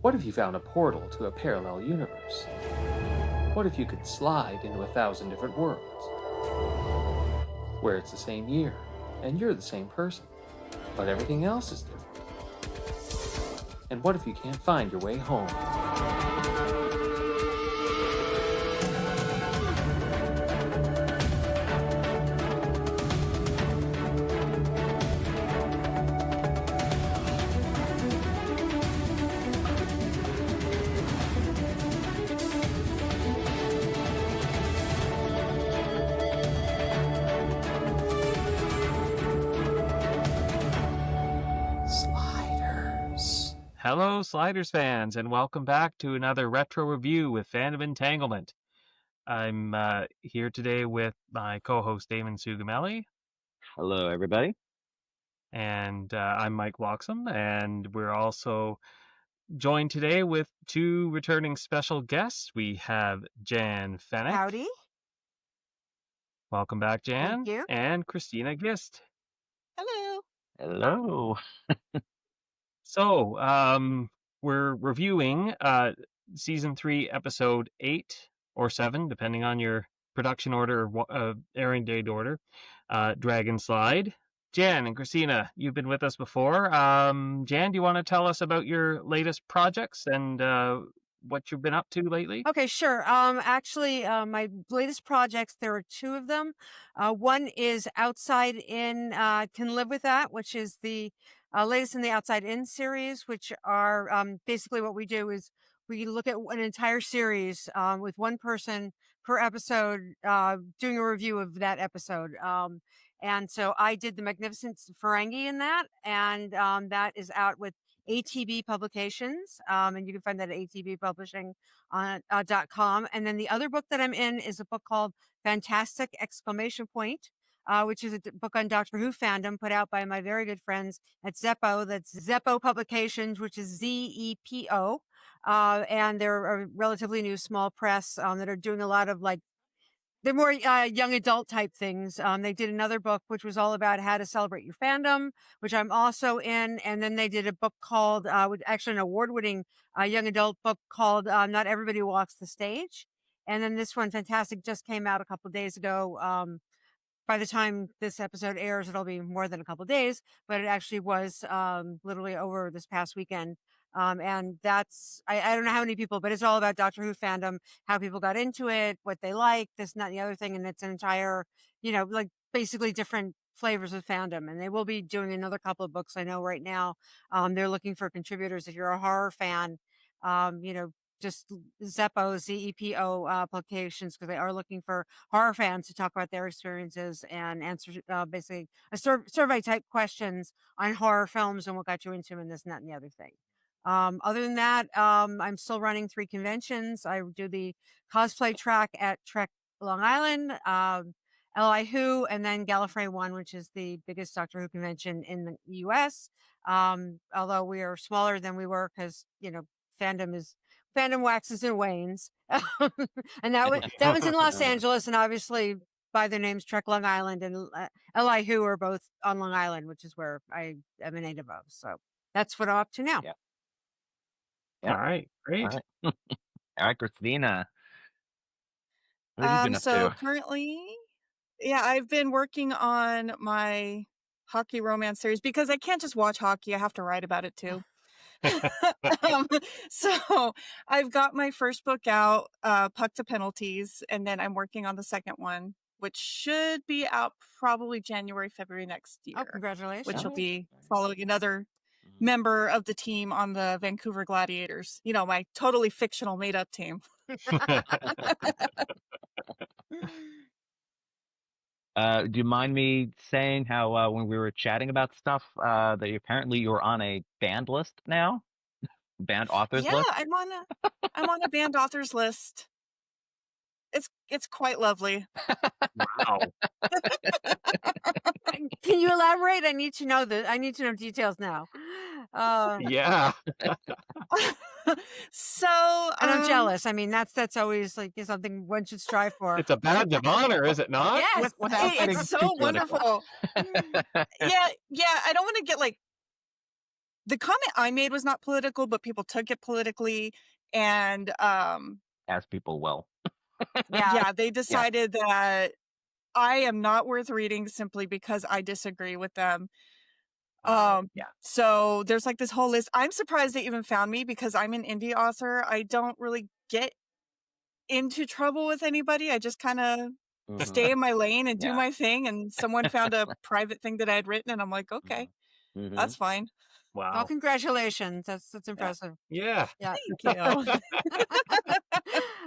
What if you found a portal to a parallel universe? What if you could slide into 1,000 different worlds? Where it's the same year, and you're the same person, but everything else is different. And what if you can't find your way home? Hello, Sliders fans, and welcome back to another retro review with Fandom Entanglement. I'm here today with my co-host Damon Sugameli. Hello, everybody. And I'm Mike Bloxam, and we're also joined today with two returning special guests. We have Jan Fennick. Howdy. Welcome back, Jan. Thank you. And Christina Gist. Hello. Hello. So, we're reviewing Season 3, Episode 8 or 7, depending on your production order or airing date order, Dragonslide. Jan and Christina, you've been with us before. Jan, do you want to tell us about your latest projects and what you've been up to lately? Okay, sure. Actually, my latest projects, there are two of them. One is Outside In, Can Live With That, which is the latest in the Outside In series, which are basically what we do is we look at an entire series with one person per episode doing a review of that episode. And so I did The Magnificent Ferengi in that, and that is out with ATB Publications, and you can find that at ATB Publishing on .com. And then the other book that I'm in is a book called Fantastic! Which is a book on Doctor Who fandom put out by my very good friends at Zepo. That's Zepo Publications, which is Zepo. And they're a relatively new small press that are doing a lot of they're more young adult type things. They did another book, which was all about how to celebrate your fandom, which I'm also in. And then they did a book called, actually an award-winning young adult book called Not Everybody Walks the Stage. And then this one, Fantastic, just came out a couple of days ago. By the time this episode airs, it'll be more than a couple of days, but it actually was literally over this past weekend. And that's, I don't know how many people, but it's all about Doctor Who fandom, how people got into it, what they like, this, and that, and the other thing. And it's an entire, basically different flavors of fandom. And they will be doing another couple of books. I know right now, they're looking for contributors. If you're a horror fan, just Zepo, Zepo applications, because they are looking for horror fans to talk about their experiences and answer basically a survey type questions on horror films and what got you into them and this and that and the other thing. Other than that, I'm still running 3 conventions. I do the cosplay track at Trek Long Island, LI Who, and then Gallifrey 1, which is the biggest Doctor Who convention in the US. Although we are smaller than we were because, fandom waxes and wanes. And that was in Los Angeles, and obviously by their names, Trek Long Island and LI Who are both on Long Island, which is where I am a native of. So that's what I'm up to now. Yeah. All right, great. All right, Christina. What have you been up to? Currently, I've been working on my hockey romance series because I can't just watch hockey. I have to write about it too. So I've got my first book out, Puck to Penalties, and then I'm working on the second one, which should be out probably January, February next year. Oh, congratulations. Which will be following another member of the team on the Vancouver Gladiators. My totally fictional made-up team. Do you mind me saying how when we were chatting about stuff that you're on a band list now? Band authors list? Yeah, I'm on a band authors list. It's quite lovely. Wow. Can you elaborate? I need to know details now. Yeah. So, and I'm jealous. I mean, that's always something one should strive for. It's a badge of honor, is it not? Yes, it's so wonderful. Yeah. I don't want to get the comment I made was not political, but people took it politically, and As people will. Yeah. they decided that I am not worth reading simply because I disagree with them. Yeah. So there's like this whole list. I'm surprised they even found me because I'm an indie author. I don't really get into trouble with anybody. I just kind of stay in my lane and do Yeah. my thing. And someone found a private thing that I had written, and I'm like, okay, that's fine. Well, Wow. congratulations. That's impressive. Yeah. Yeah. Thank you.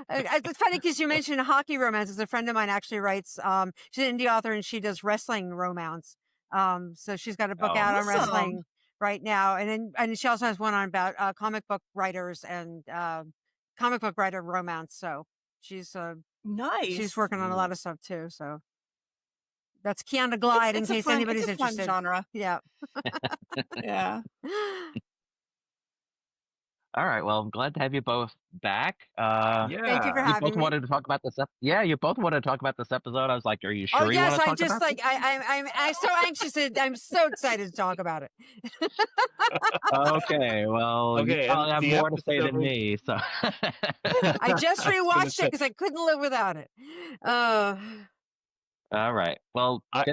It's funny because you mentioned hockey romances. A friend of mine actually writes. She's an indie author and she does wrestling romance. So she's got a book out on Awesome. wrestling right now, and she also has one on about comic book writers and comic book writer romance. So she's Nice. working on a lot of stuff too. So that's Kiana Glide in case anybody's it's a fun interested. genre. Yeah. Yeah. All right. Well, I'm glad to have you both back. Thank you for Yeah. You having both me. wanted to talk about this. You both wanted to talk about this episode. I was like, "Are you sure Oh you yes, want to I'm talk just about like I'm so anxious. I'm so excited to talk about it. this?" Okay. Well, Okay, you probably and have the more to say than episode- me. So. I just gonna rewatched say- it because I couldn't live without it. All right. Well, I-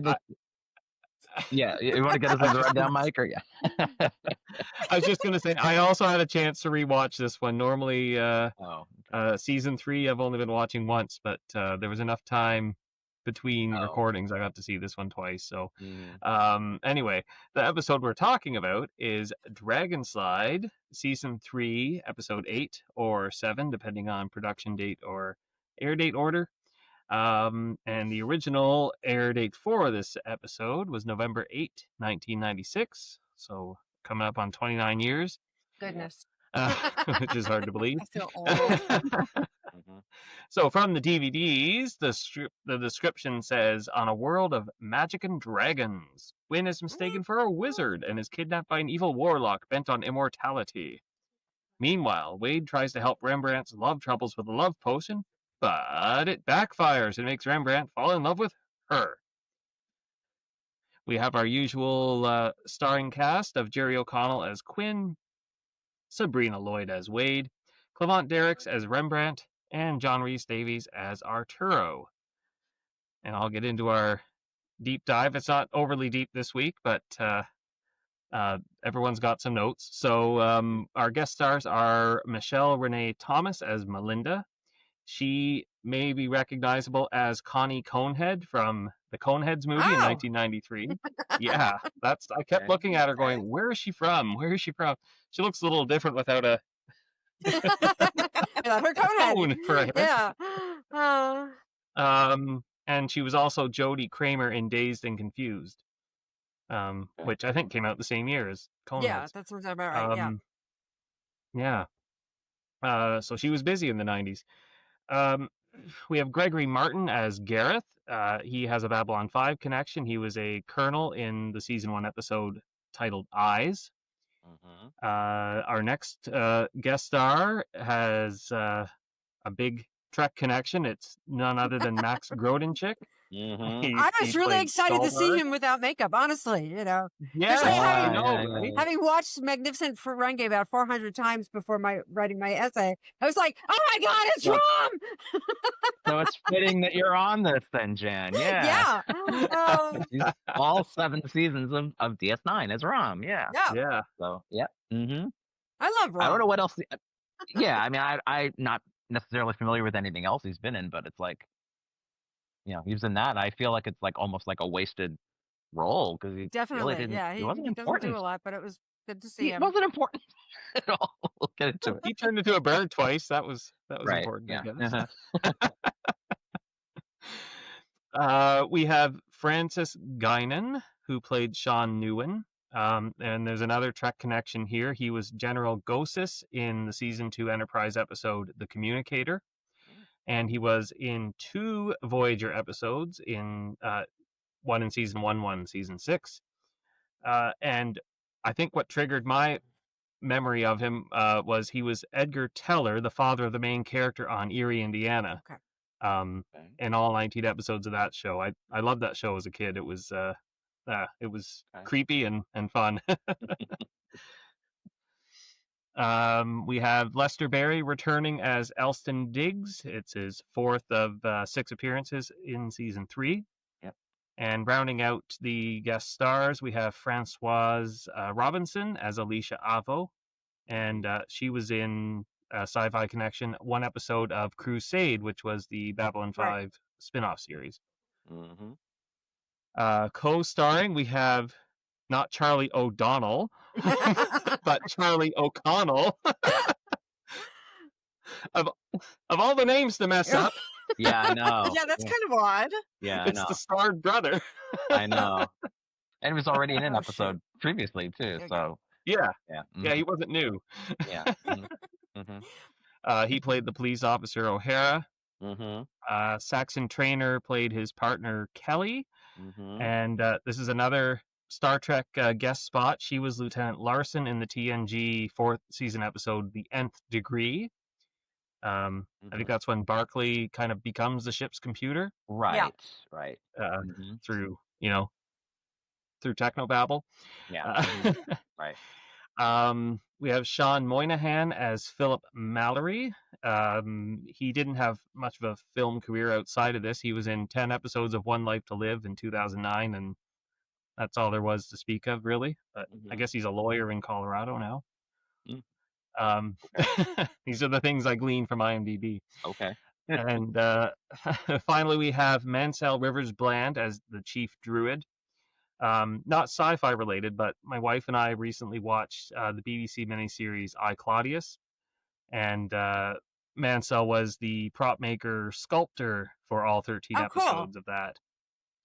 yeah. You want to get us into the rundown, Mike, or yeah? I was just gonna say I also had a chance to rewatch this one. Normally, Oh. season 3 I've only been watching once, but there was enough time between recordings. I got to see this one twice. So, anyway, the episode we're talking about is Dragonslide, season 3, episode 8 or 7, depending on production date or air date order. And the original air date for this episode was November 8, 1996. So coming up on 29 years, Goodness. which is hard to believe. I feel old. So from the DVDs, the description says, on a world of magic and dragons, Quinn is mistaken for a wizard and is kidnapped by an evil warlock bent on immortality. Meanwhile, Wade tries to help Rembrandt's love troubles with a love potion, but it backfires and makes Rembrandt fall in love with her. We have our usual starring cast of Jerry O'Connell as Quinn, Sabrina Lloyd as Wade, Clement Derricks as Rembrandt, and John Rhys Davies as Arturo. And I'll get into our deep dive. It's not overly deep this week, but everyone's got some notes. So our guest stars are Michelle Renee Thomas as Melinda. She may be recognizable as Connie Conehead from the Coneheads movie in 1993. Yeah, I kept looking at her going, where is she from? Where is she from? She looks a little different without a Her Conehead. cone for a hair. Yeah. And she was also Jodie Kramer in Dazed and Confused, which I think came out the same year as Coneheads. Yeah, that sounds about right. Yeah. So she was busy in the 90s. We have Gregory Martin as Gareth. He has a Babylon 5 connection. He was a colonel in the season 1 episode titled Eyes. Our next guest star has a big Trek connection. It's none other than Max Grodénchik. I was really excited to see him without makeup, honestly, you know. Yeah, Especially having watched Magnificent Ferengi about 400 times before writing my essay, I was like, oh my God, it's Rom! So it's fitting that you're on this then, Jan. Yeah. Yeah. All 7 seasons of DS9 as Rom. Yeah. Yeah. So, yeah. I love Rom. I don't know what else. Yeah, I mean, I'm not necessarily familiar with anything else he's been in, but it's like, you know, he was in that. I feel like it's like almost like a wasted role because he Definitely, really didn't. yeah. He wasn't doesn't important. do a lot, but it was good to see He him. wasn't important at all. We'll get into it. He turned into a bird twice. That was Right, important. yeah. I guess. We have Francis Guinan, who played Sean Newen. And there's another Trek connection here. He was General Gosis in the season 2 Enterprise episode The Communicator. And he was in 2 Voyager episodes, one in season 1, one in season 6. And I think what triggered my memory of him was he was Edgar Teller, the father of the main character on Erie, Indiana. Okay. In all 19 episodes of that show. I loved that show as a kid. It was creepy and fun. We have Lester Berry returning as Elston Diggs. It's his 4th of 6 appearances in season 3. Yep. And rounding out the guest stars, we have Francoise Robinson as Alicia Avo. And she was in Sci-Fi Connection, one episode of Crusade, which was the Babylon 5 spin-off series. Mm-hmm. Co-starring, we have not Charlie O'Donnell, but Charlie O'Connell. of all the names to mess up, Yeah, I know. Yeah, that's kind of odd. Yeah, I it's know. the starred brother. I know. And it was already in an Oh, episode previously too. Okay. So Yeah, yeah. yeah, he wasn't new. Yeah. Mm-hmm. He played the police officer O'Hara. Mm-hmm. Saxon Trainer played his partner Kelly. Mm-hmm. And this is another Star Trek guest spot. She was Lieutenant Larson in the TNG 4th season episode, The Nth Degree. I think that's when Barclay kind of becomes the ship's computer. Right. Right. Through technobabble. Yeah. Right. We have Sean Moynihan as Philip Mallory. He didn't have much of a film career outside of this. He was in 10 episodes of One Life to Live in 2009, and that's all there was to speak of, really. But I guess he's a lawyer in Colorado now. These are the things I gleaned from IMDb. Okay. And finally, we have Mansell Rivers Bland as the Chief Druid. Not sci-fi related, but my wife and I recently watched the BBC miniseries I, Claudius, and Mansell was the prop maker sculptor for all 13 episodes of that.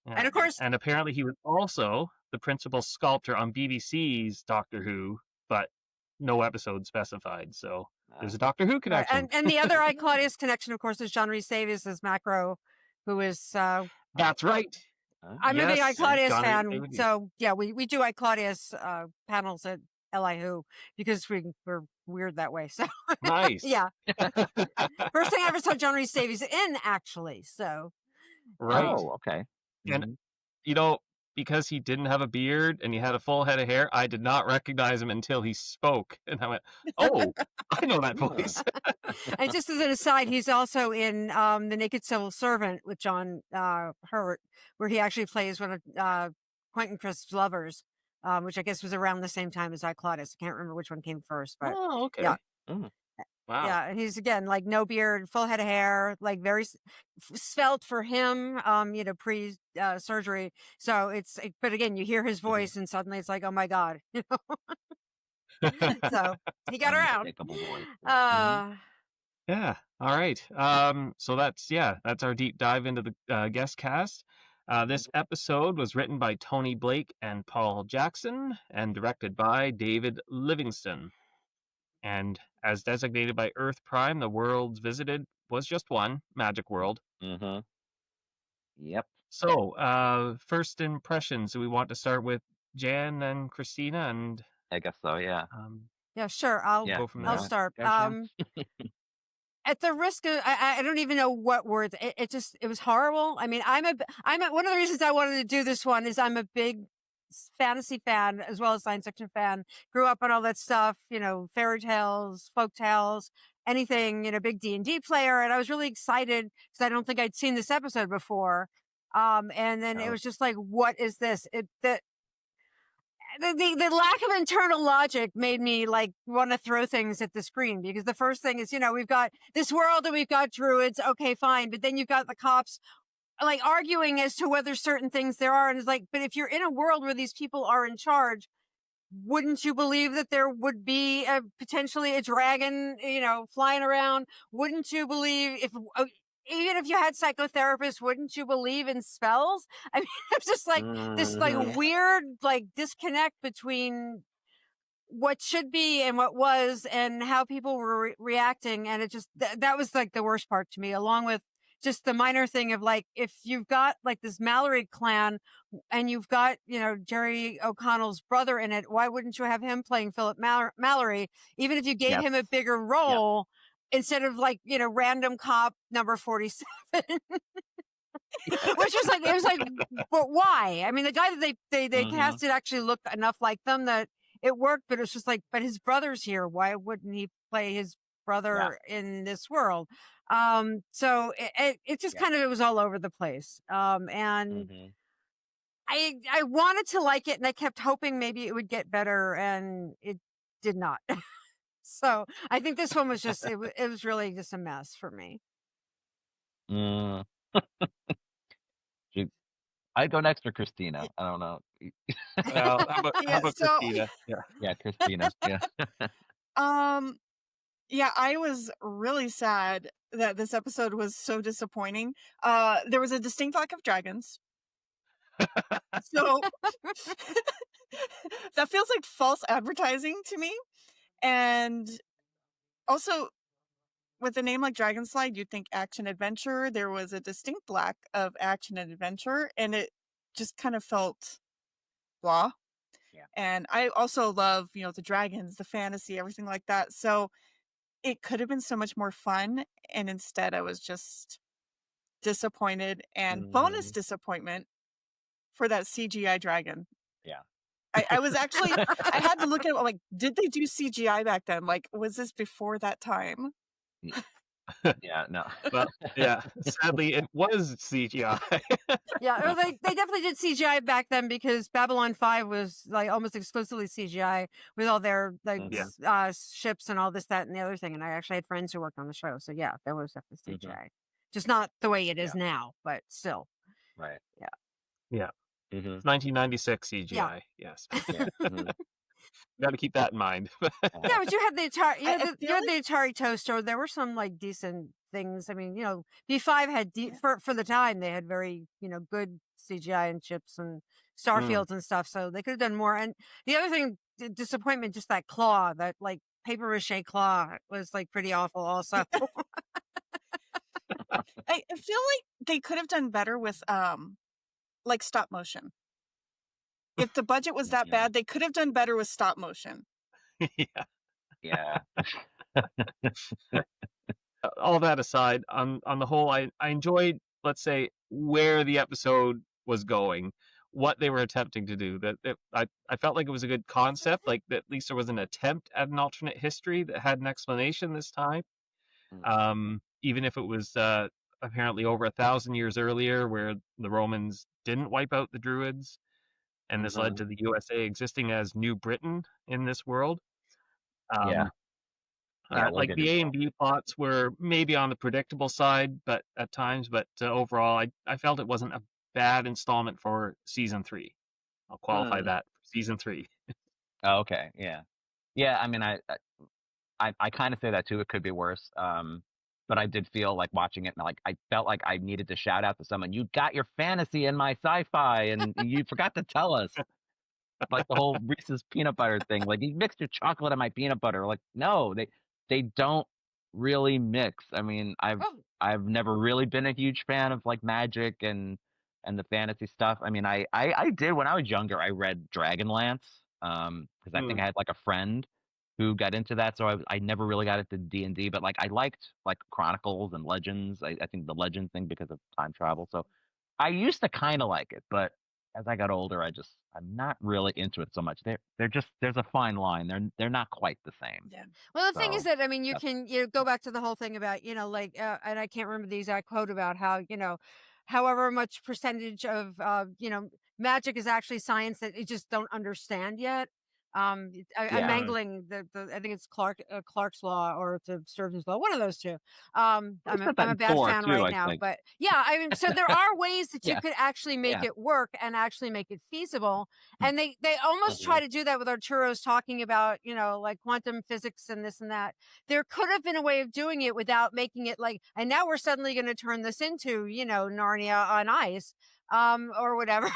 Yeah. And of course, and apparently he was also the principal sculptor on BBC's Doctor Who, but no episode specified. So there's a Doctor Who connection. and the other I, Claudius connection, of course, is John Rhys Davies as Macro, who is That's right. I'm a big Yes, I, Claudius John Rhys fan. Davies. So yeah, we do I, Claudius panels at LI Who because we're weird that way. So Nice. yeah. First thing I ever saw John Rhys Davies in, actually. So Right. Oh, okay. And because he didn't have a beard and he had a full head of hair, I did not recognize him until he spoke. And I went, oh, I know that voice. And just as an aside, he's also in The Naked Civil Servant with John Hurt, where he actually plays one of Quentin Crisp's lovers, which I guess was around the same time as I, Claudius. I can't remember which one came first, but Oh, okay. yeah. Wow. Yeah, and he's again like no beard, full head of hair, like very svelte for him, pre surgery. So but again, you hear his voice, and suddenly it's like, oh my god, So he got around. Unmistakable voice. Yeah. All right. So that's our deep dive into the guest cast. This episode was written by Tony Blake and Paul Jackson and directed by David Livingston. And as designated by Earth Prime, the worlds visited was just one, Magic World. Mm-hmm. Yep. So, first impressions. Do we want to start with Jan and Christina? And I guess so, yeah. Yeah, sure. I'll Yeah. go from I'll there. start. Yeah, sure. At the risk of, I don't even know what words. It was horrible. I mean, I'm one of the reasons I wanted to do this one is I'm a big fantasy fan as well as science fiction fan. Grew up on all that stuff, fairy tales, folk tales, anything, big D&D player. And I was really excited because I don't think I'd seen this episode before. And then it was just like, what is this? The lack of internal logic made me like want to throw things at the screen because the first thing is, we've got this world and we've got druids. Okay, fine. But then you've got the cops like arguing as to whether certain things there are. And it's like, but if you're in a world where these people are in charge, wouldn't you believe that there would be potentially a dragon, flying around? Wouldn't you believe even if you had psychotherapists, wouldn't you believe in spells? I mean, it's just like this like weird like disconnect between what should be and what was and how people were reacting. And it just, that was like the worst part to me, along with just the minor thing of like, if you've got like this Mallory clan and you've got, Jerry O'Connell's brother in it, why wouldn't you have him playing Philip Mallory? Even if you gave him a bigger role instead of like, random cop number 47, which was like, it was like, but why? I mean, the guy that they casted actually looked enough like them that it worked, but it's just like, but his brother's here. Why wouldn't he play his brother in this world? So it just kind of, it was all over the place. And I wanted to like it, and I kept hoping maybe it would get better, and it did not. So I think this one was just, it was really just a mess for me. Mm. I'd go next for Christina. I don't know. Well, how about Christina? Yeah, Christina. Yeah. Yeah, I was really sad that this episode was so disappointing. There was a distinct lack of dragons. So that feels like false advertising to me. And also, with a name like Dragonslide, you'd think action adventure. There was a distinct lack of action and adventure, and it just kind of felt blah. Yeah. And I also love, the dragons, the fantasy, everything like that. So it could have been so much more fun, and instead I was just disappointed, and bonus disappointment for that CGI dragon. Yeah. I was actually, I had to look at it, like, did they do CGI back then? Like, was this before that time? Yeah, no. Well, yeah, sadly, it was CGI. Yeah, well, they definitely did CGI back then, because Babylon 5 was like almost exclusively CGI with all their ships and all this, that, and the other thing. And I actually had friends who worked on the show, so yeah, there was definitely CGI, just not the way it is now, but still. Right. Yeah. It's 1996 CGI. Yes. Got to keep that in mind. Yeah, but you had the Atari, you had the Atari Toaster. There were some like decent things. I mean, B5 had for the time, they had very good CGI and chips and starfields and stuff. So they could have done more. And the other thing, disappointment, just that claw, that like paper mache claw, was like pretty awful also. I feel like they could have done better with like stop motion. If the budget was that bad, they could have done better with stop motion. Yeah. All that aside, on the whole, I enjoyed, let's say, where the episode was going, what they were attempting to do. I felt like it was a good concept, like that at least there was an attempt at an alternate history that had an explanation this time. Even if it was apparently over 1,000 years earlier, where the Romans didn't wipe out the Druids, and this led to the USA existing as New Britain in this world. Like the A and B plots were maybe on the predictable side, but at times, but overall, I felt it wasn't a bad installment for season 3. I'll qualify that for season 3. Oh, okay. Yeah. I mean, I kind of say that too. It could be worse. But I did feel like watching it, and like I felt like I needed to shout out to someone, "You got your fantasy in my sci-fi, and you forgot to tell us." Like the whole Reese's peanut butter thing. Like, you mixed your chocolate and my peanut butter. Like, no, they don't really mix. I mean, I've never really been a huge fan of like magic and the fantasy stuff. I mean, I did when I was younger. I read Dragonlance because I think I had like a friend who got into that, so I never really got into D&D, but like I liked like Chronicles and Legends. I think the Legend thing because of time travel. So I used to kind of like it, but as I got older, I'm not really into it so much. There's a fine line. They're not quite the same. Yeah. Well, the thing is that, I mean, you can go back to the whole thing about like and I can't remember the exact quote about how however much percentage of magic is actually science that you just don't understand yet. I'm mangling the I think it's Clark's law or the Sturgeon's law, one of those two. I'm a bad fan right now, but yeah, I mean, so there are ways that you could actually make it work and actually make it feasible. And they almost try to do that with Arturo's talking about like quantum physics and this and that. There could have been a way of doing it without making it like, and now we're suddenly going to turn this into Narnia on ice, or whatever.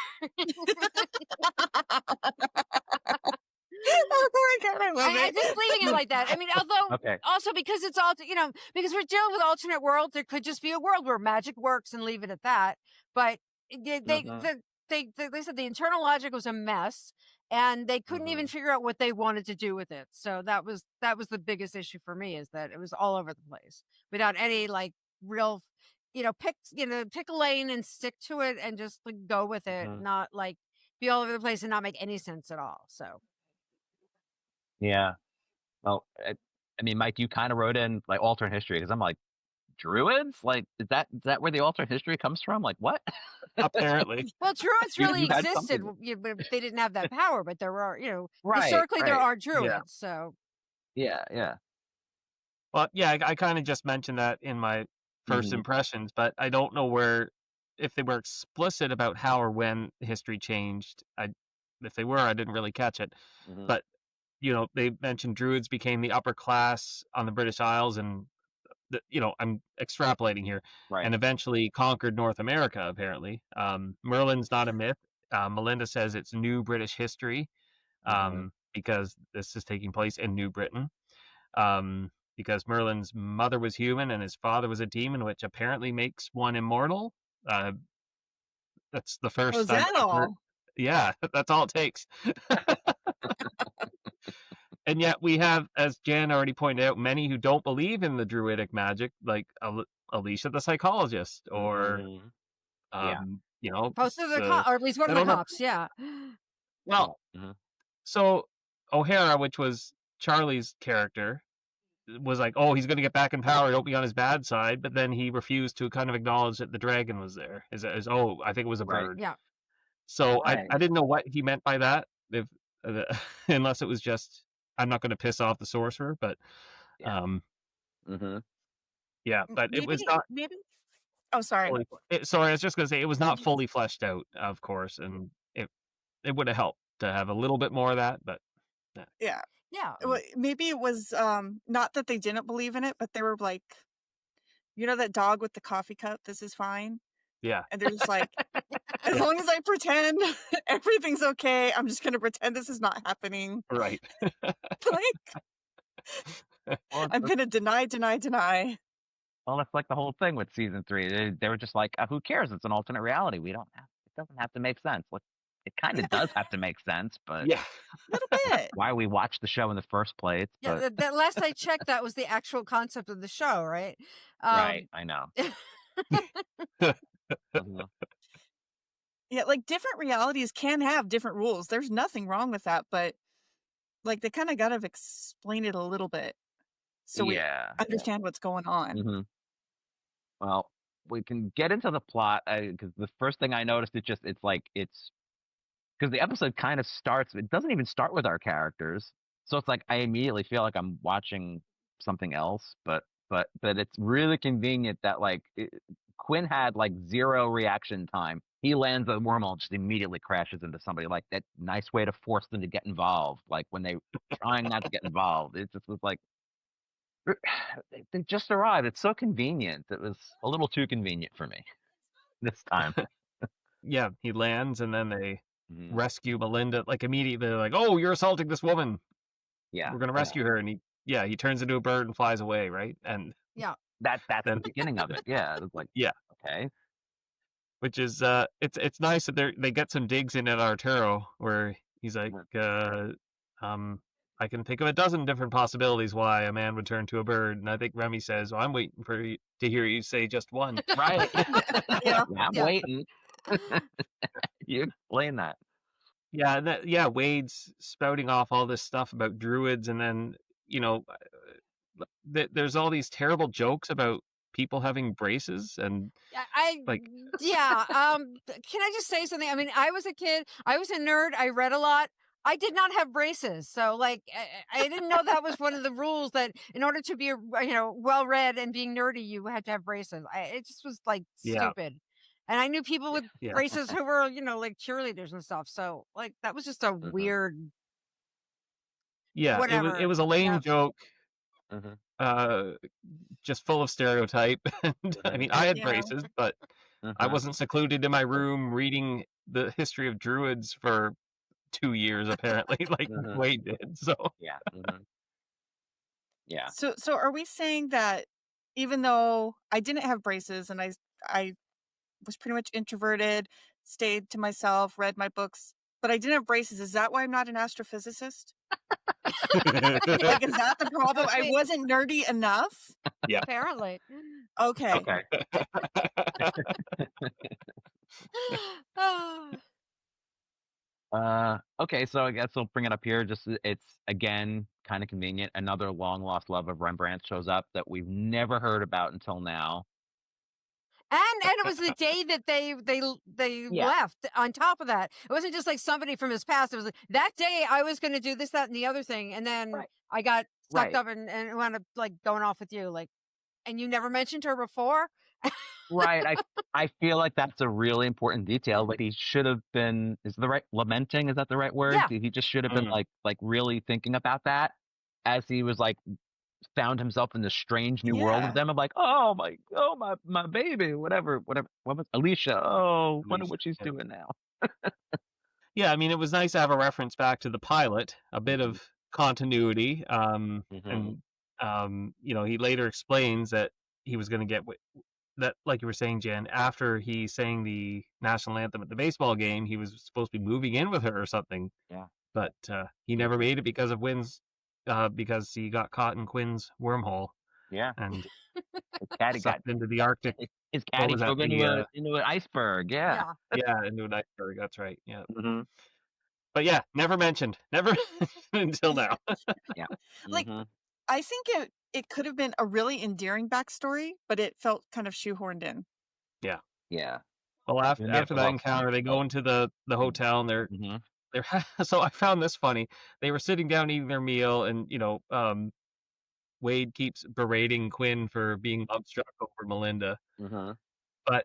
Oh my God, I love it. I'm just leaving it like that. I mean, although also because it's all because we're dealing with alternate world, there could just be a world where magic works and leave it at that. But they said the internal logic was a mess, and they couldn't even figure out what they wanted to do with it. So that was the biggest issue for me, is that it was all over the place without any like real pick a lane and stick to it and just like go with it, not like be all over the place and not make any sense at all. So. Yeah. Well, I mean, Mike, you kind of wrote in like alternate history because I'm like, druids? Like, is that where the alternate history comes from? Like, what? Apparently. Well, druids really You had existed, something. but they didn't have that power. But there are, Right, historically there right. are druids. So Yeah. Well, yeah, I kind of just mentioned that in my first Mhm. impressions, but I don't know if they were explicit about how or when history changed. If they were, I didn't really catch it. Mhm. But they mentioned druids became the upper class on the British Isles, and I'm extrapolating here, Right. and eventually conquered North America. Apparently, Merlin's not a myth. Melinda says it's new British history, Mhm. because this is taking place in New Britain. Because Merlin's mother was human and his father was a demon, which apparently makes one immortal. Uh, that's the Oh, is first that I've heard. all? Yeah, that's all it takes. And yet we have, as Jan already pointed out, many who don't believe in the druidic magic, like Alicia the psychologist, or Mhm. Yeah. most of the or at least one I of the don't know. cops, yeah. Well, Mhm. so O'Hara, which was Charlie's character, was like, oh, he's going to get back in power. Don't be on his bad side. But then he refused to kind of acknowledge that the dragon was there. I think it was a Right. bird. Yeah. So Right. I didn't know what he meant by that, if unless it was just, I'm not going to piss off the sorcerer. But Yeah. um, Mhm. yeah, but it was Maybe, not maybe. Oh, sorry. fully. Sorry, I was just going to say it was not fully fleshed out, of course, and it would have helped to have a little bit more of that. But Yeah. Yeah. Well, maybe it was not that they didn't believe in it, but they were like, that dog with the coffee cup. This is fine, yeah, and they're just like, as yeah, long as I pretend everything's okay, I'm just gonna pretend this is not happening. right. Like, Well, I'm gonna deny. well, that's like the whole thing with season 3. They were just like, who cares? It's an alternate reality. We don't have. It doesn't have to make sense. Like, it kind of does have to make sense, but Yeah. A little bit. why we watched the show in the first place? Yeah, But that last I checked, that was the actual concept of the show, right? right, I know. Mhm. Yeah, like different realities can have different rules. There's nothing wrong with that, but like they kind of got to explain it a little bit so we Yeah. understand what's going on. hmm Well, we can get into the plot because the first thing I noticed, it's because the episode kind of starts. It doesn't even start with our characters, so it's like I immediately feel like I'm watching something else. But it's really convenient that Quinn had like 0 reaction time. He lands a wormhole, just immediately crashes into somebody. Like that nice way to force them to get involved. Like when they trying not to get involved, it just was like they just arrived. It's so convenient. It was a little too convenient for me this time. Yeah, he lands and then they Mhm. rescue Melinda. Like immediately, they're like, "Oh, you're assaulting this woman. Yeah, We're gonna rescue her." And he turns into a bird and flies away, right? And Yeah. that's then the beginning of it. Yeah, it was like, yeah, okay, which is it's nice that they get some digs in at Arturo where he's like, I can think of a dozen different possibilities why a man would turn to a bird, and I think Remy says, "Well, I'm waiting for you to hear you say just one." right. Yeah. I'm Yeah. waiting. You explain that. Yeah, Wade's spouting off all this stuff about druids, and then there's all these terrible jokes about people having braces, and like, Yeah. Can I just say something? I mean, I was a kid. I was a nerd. I read a lot. I did not have braces, so like I didn't know that was one of the rules that in order to be well read and being nerdy, you had to have braces. It just was like yeah, stupid. And I knew people with yeah, braces who were like cheerleaders and stuff. So like that was just a hmm weird yeah. It whatever. was a lame Yeah. joke, hmm just full of stereotype. And I mean, I had Yeah. braces, but I hmm wasn't secluded in my room reading the history of druids for 2 years, apparently, like hmm Wade did. So Yeah. Yeah. So are we saying that even though I didn't have braces and I was pretty much introverted, stayed to myself, read my books, but I didn't have braces, is that why I'm not an astrophysicist? Like, is that the problem? I wasn't nerdy enough? yeah. Apparently. Okay. Okay. Okay, so I guess we'll bring it up here. Just it's again kind of convenient. Another long lost love of Rembrandt shows up that we've never heard about until now. And it was the day that they Yeah. left. On top of that, it wasn't just like somebody from his past. It was like, that day I was going to do this, that, and the other thing, and then Right. I got sucked Right. up and wound up like going off with you. Like, and you never mentioned her before. Right. I feel like that's a really important detail. Like he should have been. Is the right lamenting? Is that the right word? Yeah. He just should have been like really thinking about that as he was like found himself in this strange new world Yeah. of them. I'm like, oh my baby, whatever. What was Alicia? Oh, wonder what she's doing now. Yeah, I mean, it was nice to have a reference back to the pilot, a bit of continuity. And he later explains that he was going to get that, like you were saying, Jen, after he sang the national anthem at the baseball game, he was supposed to be moving in with her or something. Yeah. But he never made it because of because he got caught in Quinn's wormhole. Yeah. And his caddy got sucked into the Arctic. His caddy was that, drove into an iceberg. Yeah. Yeah, into an iceberg. That's right. Yeah. Mm-hmm. But yeah, never mentioned. Never until now. Yeah. Like, I think it could have been a really endearing backstory, but it felt kind of shoehorned in. Yeah. Yeah. Well, after that encounter, they go into the hotel and they're so I found this funny. They were sitting down eating their meal, and Wade keeps berating Quinn for being love struck over Melinda. But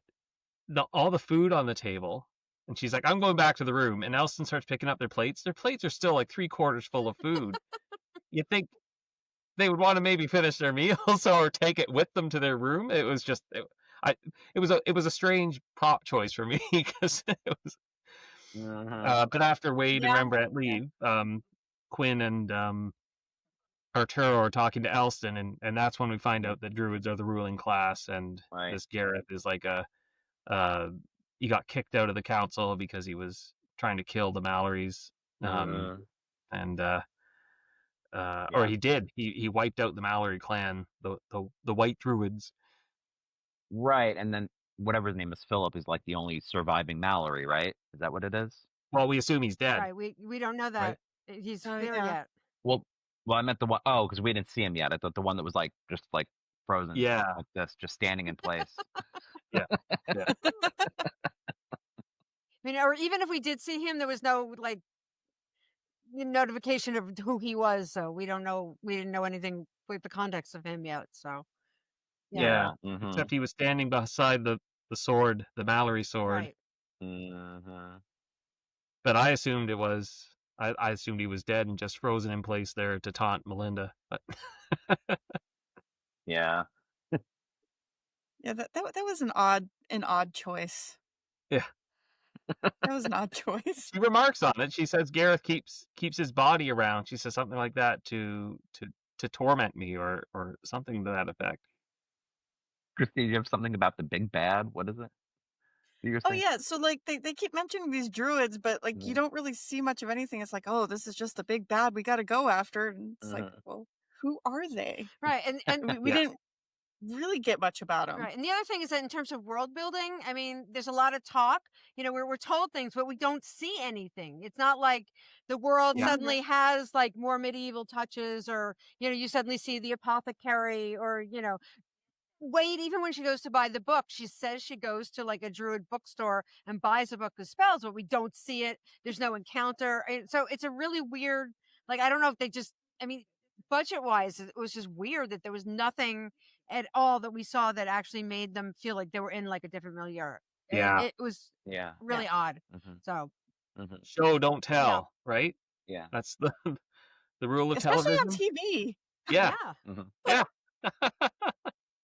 all the food on the table, and she's like, "I'm going back to the room." And Elson starts picking up their plates. Their plates are still like 3/4 full of food. You'd think they would want to maybe finish their meals or take it with them to their room. It was just, it was a strange prop choice for me because it was. But after Wade and Rembrandt leave, Quinn and Arturo are talking to Elston, and that's when we find out that druids are the ruling class, and this Gareth is like he got kicked out of the council because he was trying to kill the Mallorys, or he did. He wiped out the Mallory clan, the White Druids. Right, and then whatever his name is, Philip, is like the only surviving Mallory, right? Is that what it is? Well, we assume he's dead. Right. We don't know that he's there yet. Well, I meant the one. Oh, because we didn't see him yet. I thought the one that was like just like frozen. Yeah. Like this, just standing in place. Yeah. I mean, or even if we did see him, there was no like notification of who he was, so we don't know. We didn't know anything with the context of him yet. So yeah. Except he was standing beside the sword, the Mallory sword. Right. But I assumed it was. I assumed he was dead and just frozen in place there to taunt Melinda. But yeah. Yeah, that was an odd choice. Yeah. That was an odd choice. She remarks on it. She says Gareth keeps his body around. She says something like that to torment me or something to that effect. Christine, you have something about the big bad? What is it? Oh yeah, so like they keep mentioning these druids, but like you don't really see much of anything. It's like, oh, this is just the big bad we got to go after, and it's like, well, who are they? Right, and we didn't really get much about them. Right, and the other thing is that in terms of world building, I mean, there's a lot of talk. We're told things, but we don't see anything. It's not like the world suddenly has like more medieval touches, or you suddenly see the apothecary, or Wade, even when she goes to buy the book, she says she goes to like a druid bookstore and buys a book of spells, but we don't see it. There's no encounter. So it's a really weird, like, I don't know if they just, I mean, budget wise, it was just weird that there was nothing at all that we saw that actually made them feel like they were in like a different milieu. Yeah. It was really odd. So show, don't tell, right? Yeah. That's the rule of especially television. on TV. Yeah. Yeah.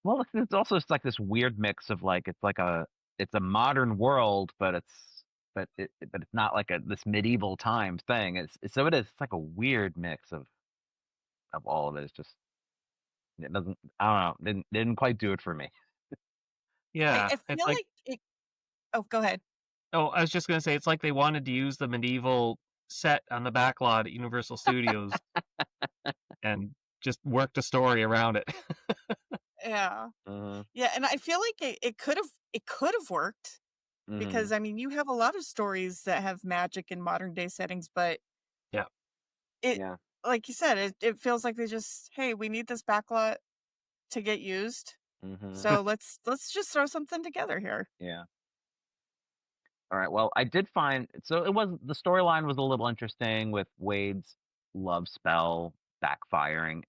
Well, it's also just like this weird mix of like it's a modern world, but it's not like this medieval time thing. It's like a weird mix of all of it. It's just it doesn't. I don't know. Didn't quite do it for me. Yeah, I feel like it. Oh, go ahead. Oh, I was just gonna say it's like they wanted to use the medieval set on the back lot at Universal Studios and just worked a story around it. Yeah. Yeah, and I feel like it could have worked because I mean you have a lot of stories that have magic in modern day settings, but like you said, it feels like they just, hey, we need this backlot to get used, so let's just throw something together here. Yeah. All right. Well, I did find the storyline was a little interesting with Wade's love spell backfiring.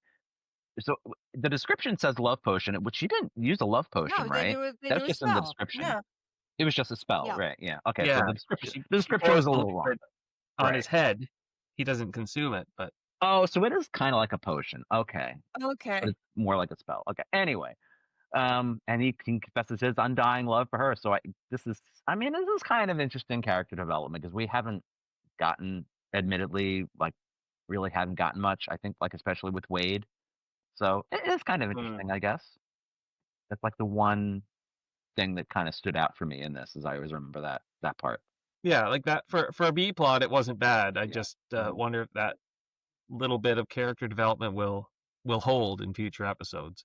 So the description says love potion, which she didn't use a love potion, No, right? they That's do a just in the spell. description. Yeah. It was just a spell, Yeah. right? Yeah. Okay. Yeah. So the description was a little wrong. On Right. his head. He doesn't consume it, but Oh, so it is kind of like a potion. Okay. Okay. But it's more like a spell. Okay. Anyway, and he confesses his undying love for her. So this is kind of interesting character development because we haven't gotten, admittedly, like really haven't gotten much. I think, like especially with Wade. So it is kind of interesting, I guess. That's like the one thing that kind of stood out for me in this, as I always remember that part. yeah, like that for a B plot, it wasn't bad. I Yeah. just wonder if that little bit of character development will hold in future episodes.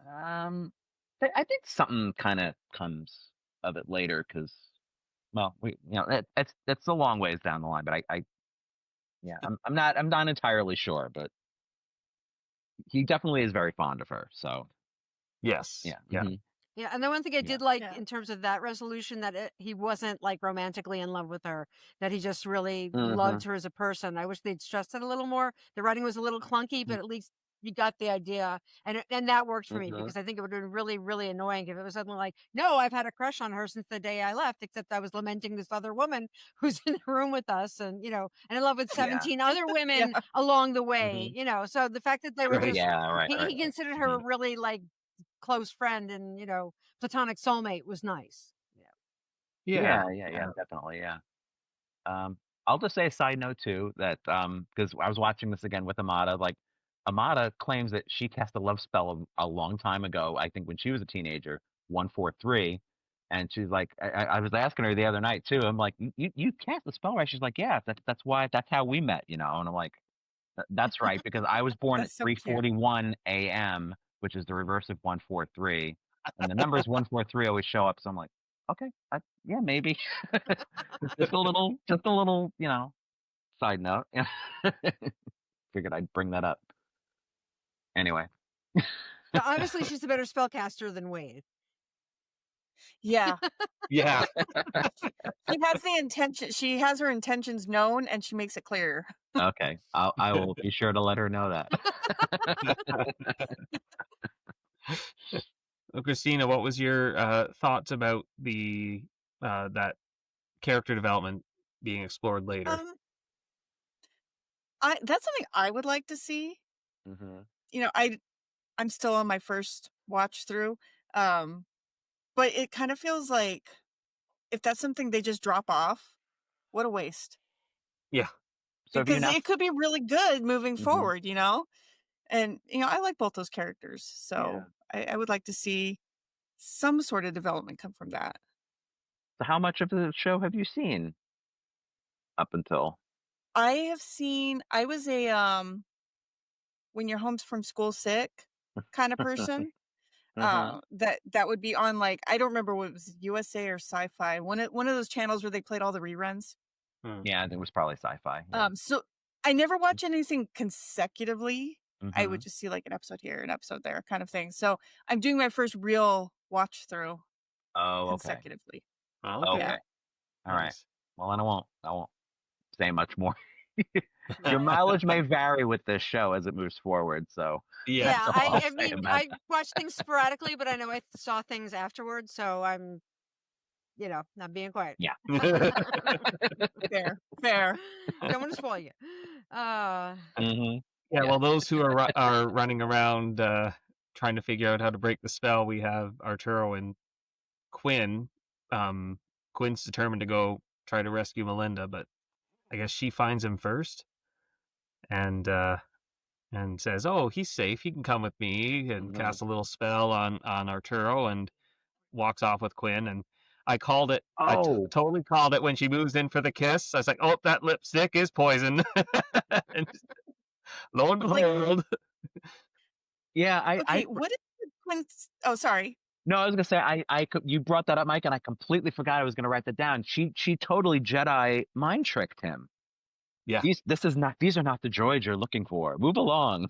I think something kind of comes of it later because, well, it's a long ways down the line, but I'm not entirely sure, but he definitely is very fond of her. So Yes. yeah, Yeah. Yeah, and the one thing I Yeah. did like Yeah. in terms of that resolution, that he wasn't like romantically in love with her, that he just really loved her as a person. I wish they'd stressed it a little more. The writing was a little clunky, but at least you got the idea, and that worked for me because I think it would have been really, really annoying if it was something like, no, I've had a crush on her since the day I left, except I was lamenting this other woman who's in the room with us, and and in love with 17 other women along the way, So the fact that they were just right. he considered her a really like close friend and platonic soulmate was nice. Yeah, definitely, yeah. I'll just say a side note too that because I was watching this again with Amada, like Amada claims that she cast a love spell a long time ago. I think when she was a teenager, 143, and she's like, I was asking her the other night too. I'm like, you cast the spell, right? She's like, yeah, that's how we met, And I'm like, that's right, because I was born at That's so cute. 3:41 a.m., which is the reverse of 143, and the numbers 143 always show up. So I'm like, okay, yeah, maybe. just a little, side note. Figured I'd bring that up. Anyway. But honestly, she's a better spellcaster than Wade. Yeah. Yeah. She has the intention. She has her intentions known, and she makes it clear. Okay, I will be sure to let her know that. Christina, what was your thoughts about the that character development being explored later? That's something I would like to see. I'm still on my first watch through, but it kind of feels like if that's something they just drop off, what a waste. Yeah. So because it could be really good moving forward, and I like both those characters, so I would like to see some sort of development come from that. So how much of the show have you seen up until? I was a when you're home from school sick kind of person. That would be on, like, I don't remember what it was, USA or Sci-Fi, one of those channels where they played all the reruns. Yeah, I think it was probably Sci-Fi. Yeah. So I never watch anything consecutively. I would just see like an episode here, an episode there, kind of thing. So I'm doing my first real watch through consecutively. Oh, okay. Yeah. All right. Well, then I won't say much more. Your mileage may vary with this show as it moves forward. So Yeah, that's all I'll I say mean, about I watch things sporadically, but I know I saw things afterwards, so I'm, not being quiet. Yeah. Fair. Don't want to spoil you. Yeah, well, those who are running around trying to figure out how to break the spell, we have Arturo and Quinn. Quinn's determined to go try to rescue Melinda, but I guess she finds him first and says, "Oh, he's safe. He can come with me," and casts a little spell on Arturo and walks off with Quinn. And I called it. I totally called it when she moves in for the kiss. I was like, "Oh, that lipstick is poison." And lo and behold. Yeah, Okay, what is Quinn's? Oh, sorry. No, I was gonna say you brought that up, Mike, and I completely forgot I was gonna write that down. She totally Jedi mind tricked him. Yeah. These are not the droids you're looking for. Move along.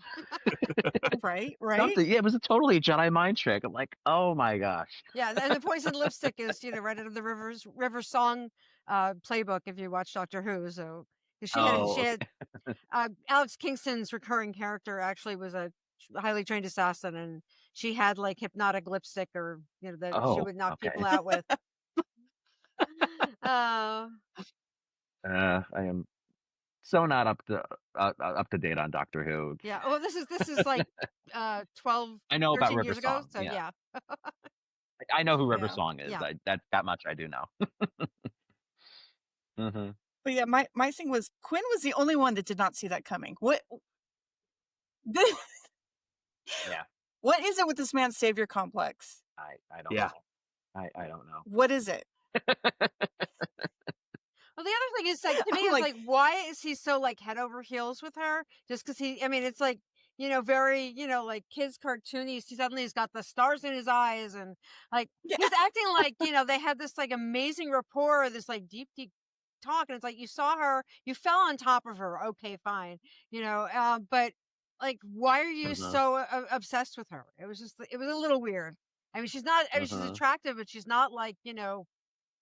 Right. Something, yeah, it was a totally Jedi mind trick. I'm like, oh my gosh. Yeah, and the poison lipstick is, right out of the River Song playbook if you watch Doctor Who. So 'cause she Oh, had Alex Kingston's recurring character actually was a highly trained assassin, and she had like hypnotic lipstick, or that she oh, would knock okay. people out with. Uh, I am so not up to date on Doctor Who. yeah. Well, this is like 12, I know about 13 River years ago. Song. So Yeah. yeah. I know who River Yeah. Song is. Yeah. That much I do know. hmm But yeah, my thing was Quinn was the only one that did not see that coming. What? Yeah. What is it with this man's savior complex? I don't Yeah. know. I don't know. What is it? Well, the other thing is, like, to me, I'm it's like- like, why is he so like head over heels with her? Just because I mean, it's like, very, like kids cartoony. He suddenly has got the stars in his eyes, and like Yeah. he's acting like, they had this like amazing rapport, this like deep talk, and it's like you saw her, you fell on top of her. Okay, fine, but like, why are you so obsessed with her? It was a little weird. I mean, she's not. I mean, she's attractive, but she's not like,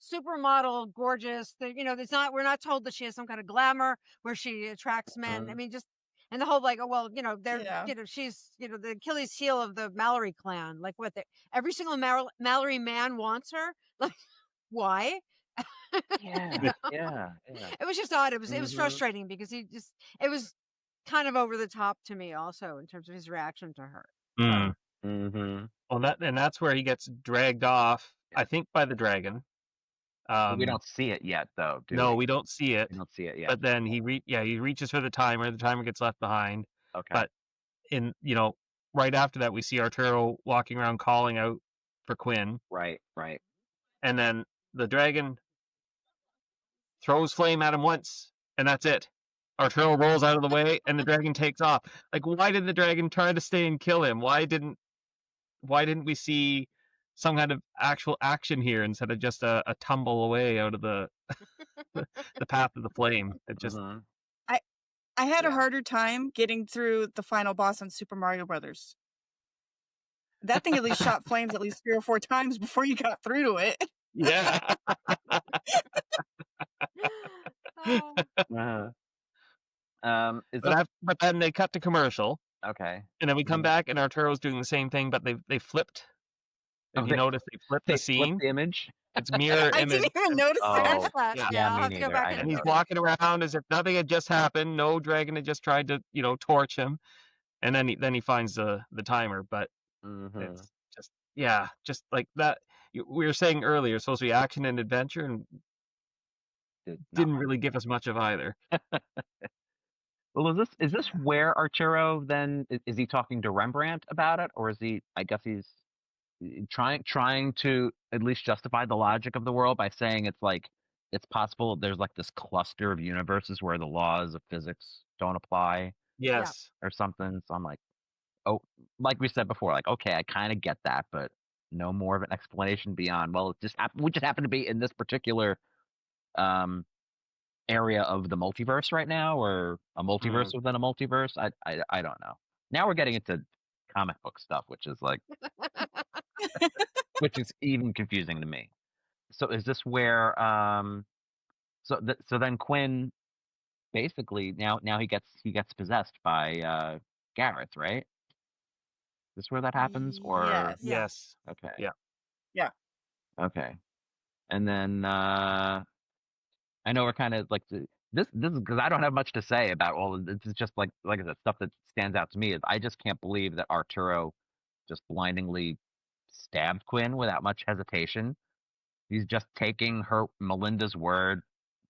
supermodel, gorgeous. It's not. We're not told that she has some kind of glamour where she attracts men. I mean, just and the whole like, oh well, they're Yeah. she's the Achilles heel of the Mallory clan. Like what? Every single Mallory man wants her. Like why? Yeah. Yeah. It was just odd. It was frustrating because it was kind of over the top to me also in terms of his reaction to her. Mm. Mm-hmm. Well, that's where he gets dragged off, I think, by the dragon. We don't see it yet, though. No, we don't see it. We don't see it yet. But then he reaches for the timer. The timer gets left behind. Okay. But right after that, we see Arturo walking around calling out for Quinn, Right. and then the dragon throws flame at him once, and that's it. Arturo rolls out of the way, and the dragon takes off. Like, why did the dragon try to stay and kill him? Why didn't we see some kind of actual action here instead of just a tumble away out of the the path of the flame? It just I had a harder time getting through the final boss on Super Mario Brothers. That thing at least shot flames at least 3 or 4 times before you got through to it. yeah. But then they cut to commercial, okay. and then we come back, and Arturo's doing the same thing, but they flipped. If you notice, they flipped the scene. The image. It's mirror I image. didn't even notice that. Backslash. yeah. Yeah, I'll me have to go neither. back I and And he's noticed. walking around as if nothing had just happened. No dragon had just tried to, torch him, and then he finds the timer. But it's just like that. We were saying earlier, it's supposed to be action and adventure, and didn't really give us much of either. Well, is this where Arturo then is he talking to Rembrandt about it, or is he? I guess he's trying to at least justify the logic of the world by saying it's possible there's like this cluster of universes where the laws of physics don't apply. Yes. Or something. So I'm like, oh, like we said before, like, okay, I kind of get that, but no more of an explanation beyond, well, we just happen to be in this particular area of the multiverse right now, or a multiverse within a multiverse. I don't know. Now we're getting into comic book stuff, which is like which is even confusing to me. So is this where so then Quinn basically now he gets possessed by Gareth, right? Is this where that happens, or Yes. okay. Yeah. Okay. And then I know we're kind of like this is because I don't have much to say about all of this. It's just like I said, stuff that stands out to me is I just can't believe that Arturo just blindingly stabbed Quinn without much hesitation. He's just taking Melinda's word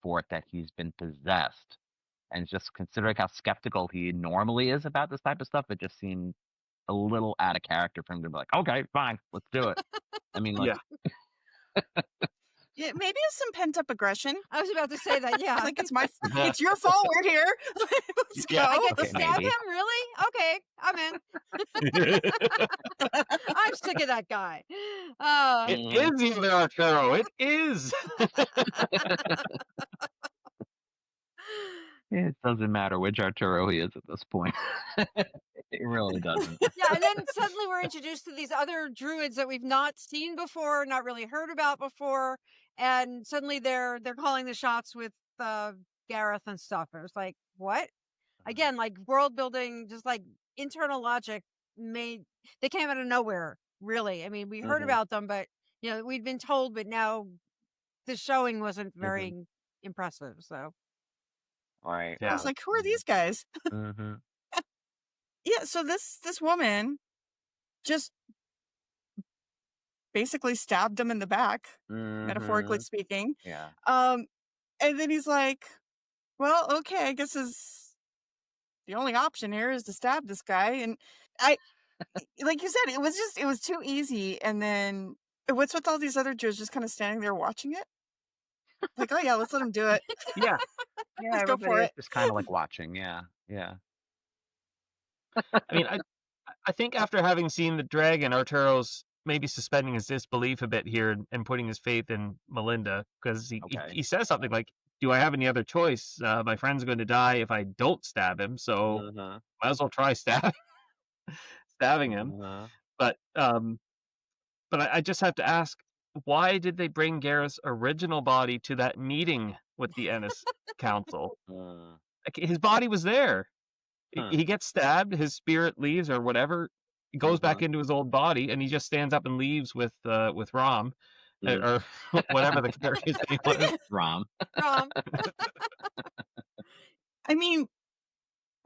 for it that he's been possessed, and just considering how skeptical he normally is about this type of stuff, it just seemed a little out of character for him to be like, okay, fine, let's do it. I mean, like, Yeah, maybe it's some pent up aggression. I was about to say that. Yeah, Like it's your fault we're here. Let's go. I get to Okay, stab maybe. him. Really? Okay, I'm in. I'm sick of that guy. It is the other Arturo. It is. It doesn't matter which Arturo he is at this point. It really doesn't. Yeah, and then suddenly we're introduced to these other druids that we've not seen before, not really heard about before, and suddenly they're calling the shots with Gareth and stuff. It was like, what? Again, like world building, just like internal logic they came out of nowhere, really. I mean, we heard about them, but we'd been told, but now the showing wasn't very impressive. So Right. I was like, who are these guys? Mm-hmm. Yeah, so this woman just basically stabbed him in the back, metaphorically speaking. Yeah. And then he's like, well, okay, I guess the only option here is to stab this guy. And like you said, it was too easy. And then what's with all these other Jews just kind of standing there watching it? Like, oh yeah, let's let him do it. Yeah. Let's go for it. Just kind of like watching. Yeah. Yeah. I mean, I think after having seen the dragon, Arturo's maybe suspending his disbelief a bit here and putting his faith in Melinda, because he says something like, do I have any other choice? My friend's going to die if I don't stab him, so might as well try stabbing him. But I just have to ask, why did they bring Gareth's original body to that meeting with the Ennis Council? Like, his body was there. He gets stabbed, his spirit leaves or whatever, he goes back into his old body, and he just stands up and leaves with Rom, or whatever the character's name was. Rom. I mean,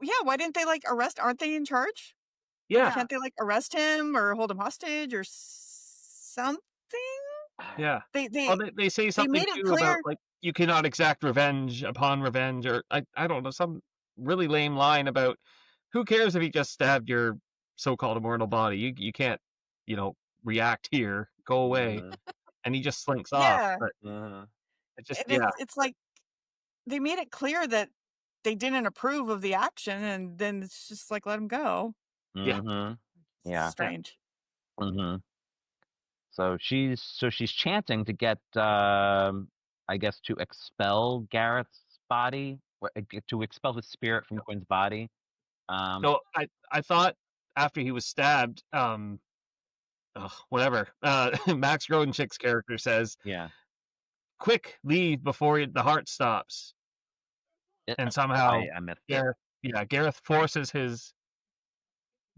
yeah, why didn't they arrest? Aren't they in charge? Yeah. Can't they arrest him or hold him hostage or something? Yeah. They say they something made it too about clear. you cannot exact revenge upon revenge, or I don't know, some really lame line about who cares if he just stabbed your so-called immortal body. You can't, react here. Go away. And he just slinks off. But It's like they made it clear that they didn't approve of the action, and then it's just like, let him go. Yeah. Strange. So she's chanting to get, I guess, to expel Gareth's body, to expel the spirit from Quinn's body. No, I thought after he was stabbed, whatever. Max Grodénchik's character says, "Quick, leave before the heart stops." And somehow, I missed it. Gareth forces his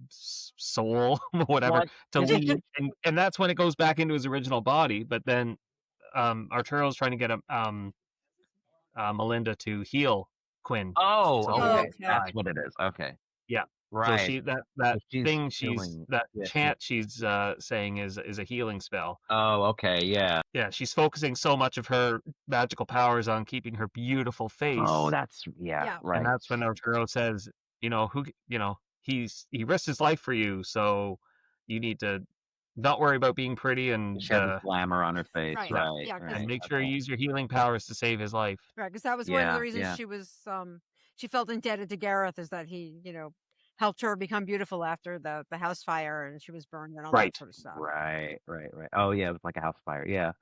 soul, whatever, to leave, and that's when it goes back into his original body. But then Arturo's trying to get Melinda to heal Quinn. Okay. That's what it is. Okay. Yeah. Right. So that chant she's saying is a healing spell. Oh, okay. Yeah. Yeah, she's focusing so much of her magical powers on keeping her beautiful face. Oh, that's right. And that's when Arturo says, he risked his life for you, so you need to not worry about being pretty and she has a glamour on her face, right? Yeah, and make sure you use your healing powers to save his life. Right, because that was one of the reasons she was she felt indebted to Gareth, is that he helped her become beautiful after the house fire, and she was burned and all that sort of stuff. Right. Oh yeah, it was like a house fire. Yeah.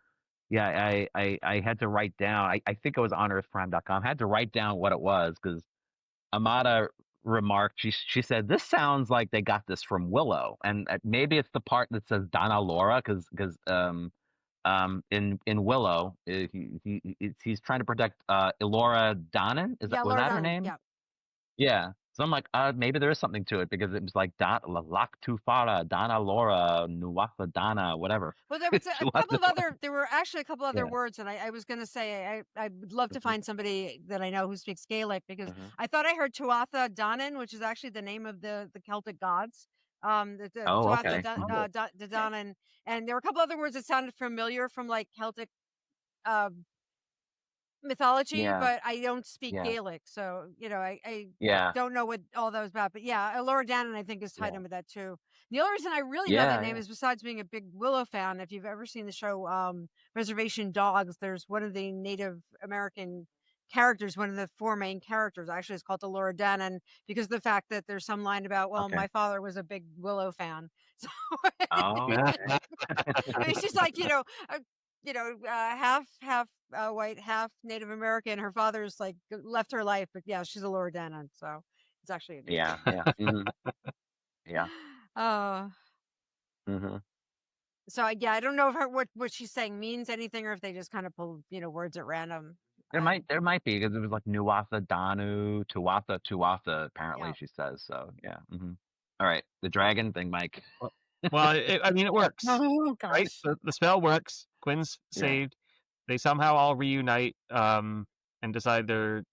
I had to write down. I think it was on earthprime.com. I had to write down what it was because Amada remarked. She said, "This sounds like they got this from Willow," and maybe it's the part that says Donna Laura because in Willow he's trying to protect Elora Donnan. Was that her name? Yeah. Yeah. So I'm like, maybe there is something to it because it was like Lak Tufara, Donna Laura, Nuwafa Donna, whatever. Well, there was there were actually a couple other words, and I was going to say I would love to find somebody that I know who speaks Gaelic, because I thought I heard Tuatha Danann, which is actually the name of the Celtic gods. Tuatha Danann, and there were a couple other words that sounded familiar from like Celtic mythology, but I don't speak Gaelic, so I don't know what all that was about. But Elora Danann, I think, is tied in with that too. The only reason I really know that name is, besides being a big Willow fan, if you've ever seen the show Reservation Dogs, there's one of the Native American characters, one of the four main characters actually is called Elora Danann, because of the fact that there's some line about, my father was a big Willow fan. So I mean, she's like, half white, half Native American. Her father's like left her life, but yeah, she's a Lower Dannon, so it's actually a good Yeah, thing. yeah. Yeah. Uh, so yeah, I don't know if what she's saying means anything, or if they just kind of pull words at random. There might be, because it was like Nuwatha Danu, Tuwatha, apparently Yeah. she says. So yeah. All right, the dragon thing, Mike. Well, it works, Oh right? gosh. The spell works. Quinn's Yeah. saved. They somehow all reunite and decide they're.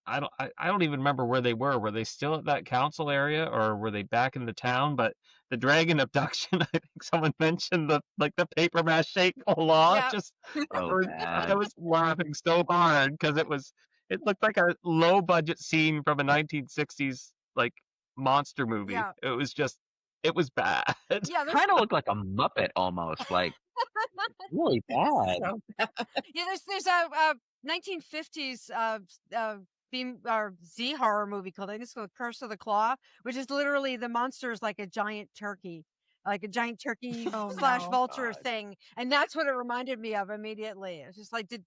I don't even remember where they were. Were they still at that council area, or were they back in the town? But the dragon abduction, I think someone mentioned the paper mache law. Yeah. Just Oh, I bad. was laughing so hard because it looked like a low budget scene from a 1960s like monster movie. Yeah. It was bad. Yeah, Kind of looked like a Muppet almost, like really bad. So yeah. There's a 1950s theme or Z horror movie called, I think it's called Curse of the Claw, which is literally the monster is like a giant turkey. Like a giant turkey Oh, / no. vulture God. thing, and that's what it reminded me of immediately. It's just like, did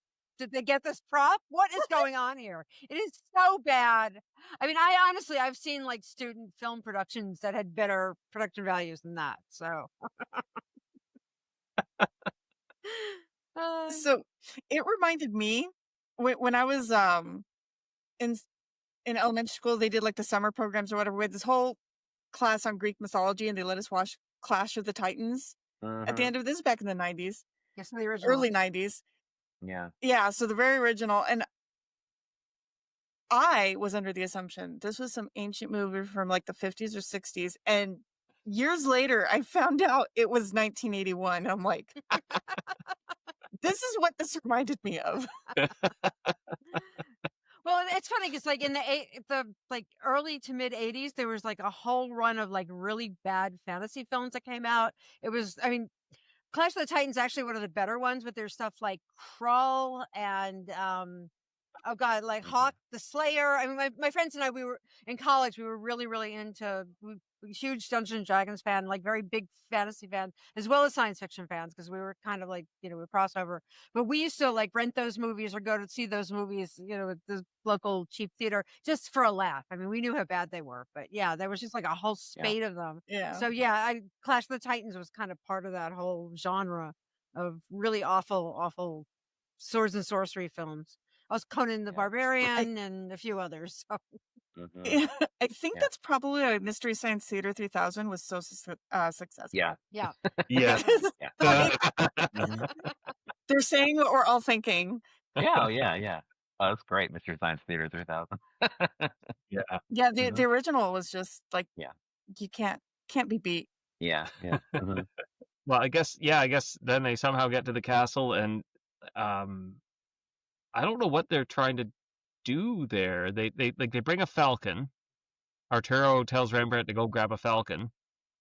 they get this prop? What is going on here? It is so bad. I mean, I've seen like student film productions that had better production values than that. So, So it reminded me when I was in elementary school, they did like the summer programs or whatever. We had this whole class on Greek mythology, and they let us watch Clash of the Titans at the end of this, back in the 90s, yes, the original. early 90s. Yeah. Yeah, so the very original. And I was under the assumption this was some ancient movie from like the 50s or 60s. And years later, I found out it was 1981. I'm like, this is what this reminded me of. Well, it's funny because like in the like early to mid 80s, there was like a whole run of like really bad fantasy films that came out. It was, I mean, Clash of the Titans actually one of the better ones, but there's stuff like Krull and oh god, like Hawk the Slayer. I mean, my friends and I, we were in college, we were really, really into huge Dungeons and Dragons fan, like very big fantasy fan, as well as science fiction fans, because we were kind of like, we crossover. But we used to like rent those movies or go to see those movies, at the local cheap theater just for a laugh. I mean, we knew how bad they were, but yeah, there was just like a whole spate of them. Yeah. So yeah, Clash of the Titans was kind of part of that whole genre of really awful swords and sorcery films. I was Conan the Barbarian and a few others. So. Yeah, I think Yeah. that's probably why Mystery Science Theater 3000 was so successful. Yeah. Yeah. Yeah. Because, Yeah. like, they're saying what we're all thinking. Yeah. Oh, yeah. Oh, that's great, Mr. Science Theater 3000. Yeah. Yeah, the original was just like, Yeah. you can't be beat. Yeah. Well, I guess then they somehow get to the castle, and I don't know what they're trying to do there. They bring a falcon. Arturo tells Rembrandt to go grab a falcon.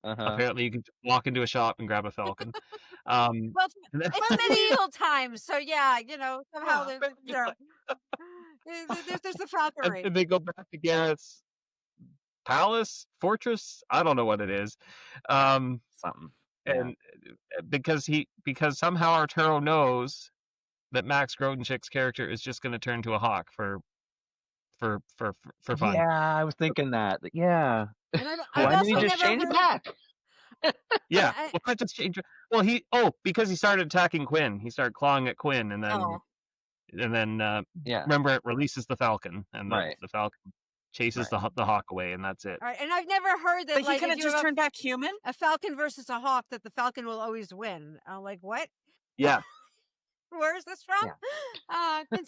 Apparently, you can walk into a shop and grab a falcon. Well, it's medieval times, so yeah, somehow there's the falconry. And they go back to Garrett's palace, fortress. I don't know what it is. Something. And because somehow Arturo knows that Max Grodénchik's character is just going to turn to a hawk for fun. Yeah, I was thinking that. Yeah. And Why didn't he just change it back? Yeah, well, not just change. Well, because he started attacking Quinn. He started clawing at Quinn, and then Rembrandt releases the falcon, and the falcon chases the hawk away, and that's it. All right, and I've never heard that. But like, he couldn't just turn back human. A falcon versus a hawk, that the falcon will always win. I'm like, what? Yeah. Where is this from? Can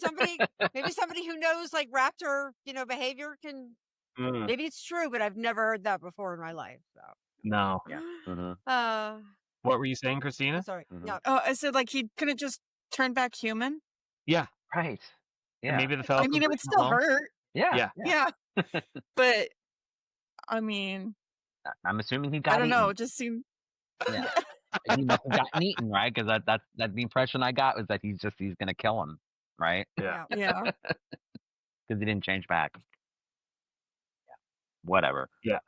maybe somebody who knows like raptor, behavior can. Maybe it's true, but I've never heard that before in my life. So. No. Yeah. What were you saying, Christina? Sorry. No. Oh, I said like he couldn't just turn back human. Yeah. Right. Yeah. And maybe the falcon. I mean, it would still hurt. Yeah. But I mean, I'm assuming he got. I don't eaten. know. It just seemed. Yeah. He must have gotten eaten, right? Because that's the impression I got was that he's gonna kill him, right? Yeah. Yeah. Because he didn't change back. Yeah. Whatever. Yeah.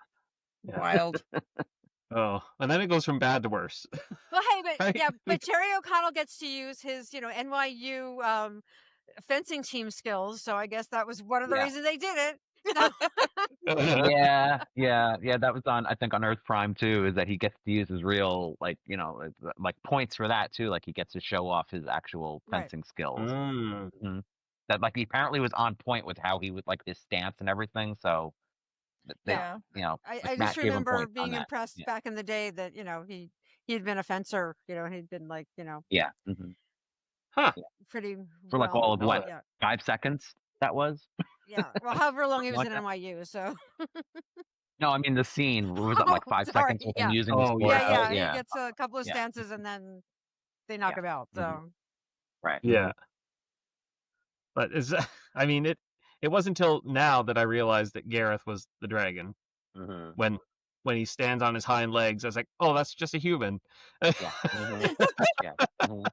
Wild. Oh, and then it goes from bad to worse. Well, hey, but Right? yeah, but Terry O'Connell gets to use his, NYU fencing team skills. So I guess that was one of the Yeah. reasons they did it. Yeah. That was I think on Earth Prime too. Is that he gets to use his real like points for that too. Like he gets to show off his actual Right. fencing skills. Mm. Mhm. That like he apparently was on point with how he would like his stance and everything. So they, Yeah. I Matt just gave him remember points on being that. impressed Yeah. back in the day that he'd been a fencer. He'd been like Yeah. Mm-hmm. Huh. pretty For like all of know what that. Yeah, 5 seconds that was. yeah. Well, however long he was Like in that? NYU. So No, I mean the scene was that like Oh, 5 sorry, seconds with him yeah. using the Oh, sword. Yeah, Yeah. he gets a couple of Yeah. stances and then they knock Yeah. him out. So Mhm. Right. Yeah. But I mean, it wasn't until now that I realized that Gareth was the dragon. Mm-hmm. When he stands on his hind legs, I was like, oh, that's just a human. Yeah. Mhm. Yeah. Mhm.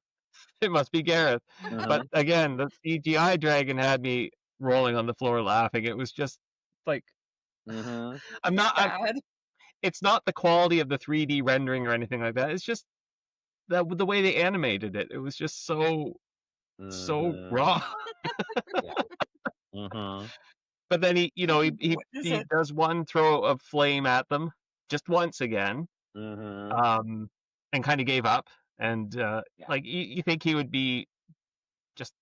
It must be Gareth. But again, the CGI dragon had me rolling on the floor laughing. It was just like Mhm. I'm not. Bad. It's not the quality of the 3D rendering or anything like that. It's just the way they animated it. It was just so Mhm. raw. Yeah. Mhm. But then he What is he it? does one throw of flame at them just once again, Mhm. and kind of gave up. And Yeah. like you think he would be just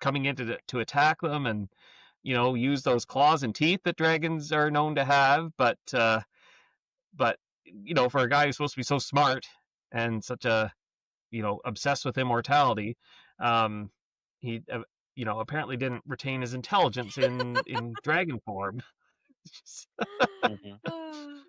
coming in to attack them and use those claws and teeth that dragons are known to have, but for a guy who's supposed to be so smart and such a obsessed with immortality, he apparently didn't retain his intelligence in dragon form. Mhm.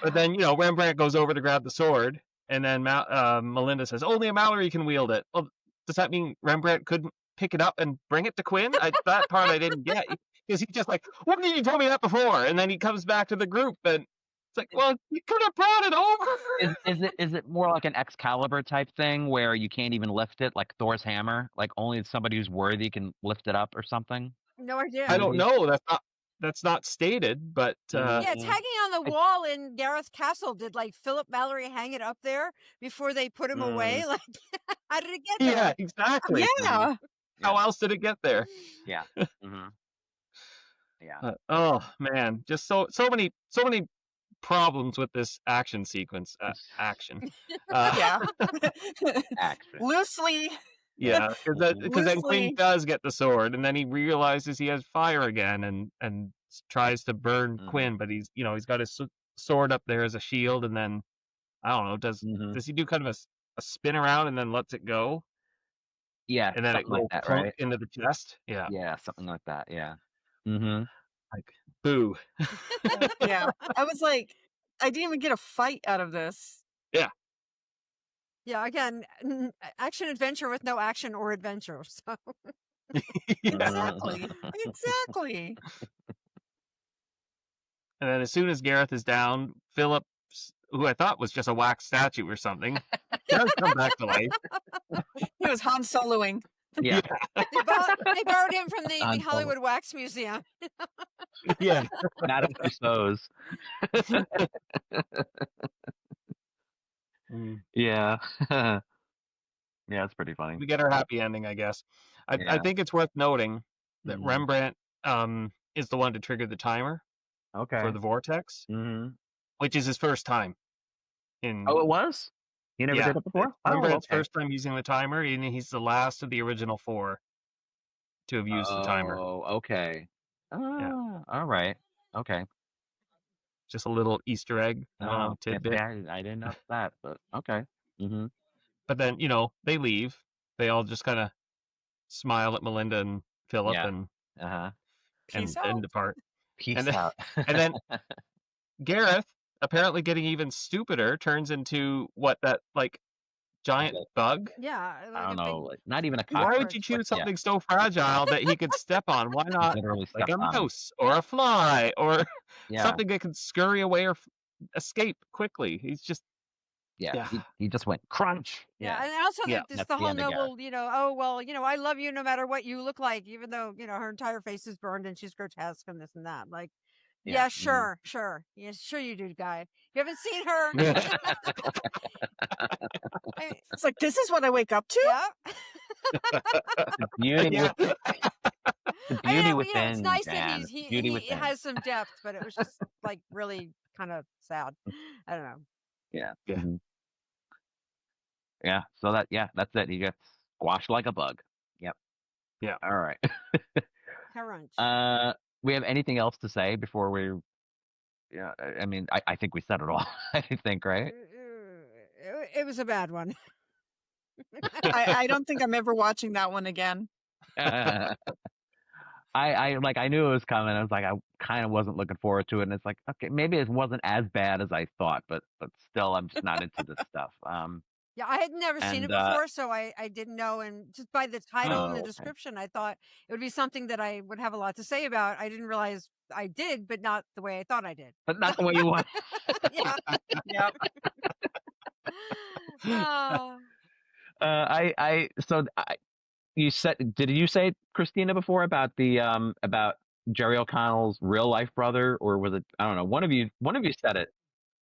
But then Rembrandt goes over to grab the sword, and then Melinda says only a Mallory can wield it. Well, does that mean Rembrandt couldn't pick it up and bring it to Quinn? That part I didn't get, because he's just like, why didn't you tell me that before? And then he comes back to the group and it's like, well, you could have brought it over. Is it more like an Excalibur type thing where you can't even lift it, like Thor's hammer? Like only somebody who's worthy can lift it up or something? no idea. I don't know. That's not stated, but Yeah, it's hanging on the wall in Gareth Castle. Did like Philip Mallory hang it up there before they put him away? Like, how did it get there? yeah, exactly. Yeah. How else did it get there? Yeah. Mhm. Yeah. Oh man, just so many problems with this action sequence. Action. Yeah. Action. Loosely. Yeah, because then Quinn Loosely. does get the sword, and then he realizes he has fire again, and tries to burn Mhm. Quinn, but he's got his sword up there as a shield, and then I don't know, does he do kind of a spin around and then lets it go, Yeah, and then it something like goes that, clunk right? into the chest? Yeah, Yeah, something like that. Yeah. Mm-hmm. like boo. Yeah. I was like, I didn't even get a fight out of this. Yeah. Yeah, again, action adventure with no action or adventure. So Exactly. Exactly. And then as soon as Gareth is down, Philip, who I thought was just a wax statue or something, does come back to life. He was Han Soloing. Yeah. they borrowed him from the Han Solo. Hollywood Wax Museum. Yeah. Madame Tussauds. Yeah. Yeah, it's pretty funny. We get our happy ending, I guess. I Yeah. think it's worth noting that Mhm. Rembrandt is the one to trigger the timer Okay. for the vortex, Mm-hmm. which is his first time. Oh, it was? You never Yeah, did it before? it's Rembrandt's okay. first time using the timer, and he's the last of the original 4 to have used the timer. Oh, okay. Yeah. All right. Okay. Just a little Easter egg Oh, tidbit. yeah, I didn't know that, but okay. Mm-hmm. But then, they leave. They all just kind of smile at Melinda and Philip Yeah. and Uh-huh. Peace and out. depart. Peace And then- out. and then Gareth, apparently getting even stupider, turns into that giant bug. Yeah, I like don't a know, big like, not even a Why cockroach. would you choose Yeah, something so fragile that he could step on? Why not literally like stepped a on him. mouse or a fly or Yeah. something that can scurry away or escape quickly? He's just Yeah. He just went crunch. Yeah, and also Yeah, just that's the the whole end of Gareth. noble, oh well, I love you no matter what you look like, even though her entire face is burned and she's grotesque and this and that. Like, Yeah, mhm. sure. Yeah, sure you do, guy. You haven't seen her? I, It's like, this is what I wake up to? yeah. The beauty, Yeah. the I beauty mean, you know, it's within, nice that Jan. The beauty he within. has some depth, but it was just like really kind of sad. I don't know. Yeah. Yeah. Mhm. Yeah. So that's it. He gets squashed like a bug. Yep. Yeah. All right. Crunch. We have anything else to say before we? Yeah. I mean, I think we said it all. I think, right? It was a bad one. I don't think I'm ever watching that one again. I knew it was coming. I was like, I kind of wasn't looking forward to it, and it's like, okay, maybe it wasn't as bad as I thought, but still, I'm just not into this stuff. Yeah, I had never seen it And before, so I didn't know. And just by the title and the oh, okay. description, I thought it would be something that I would have a lot to say about. I didn't realize I did, but not the way I thought I did. But not the way you want. Yeah. Yep. Oh. You said, did you say, Christina, before about the about Jerry O'Connell's real life brother, or was it, I don't know, one of you said it,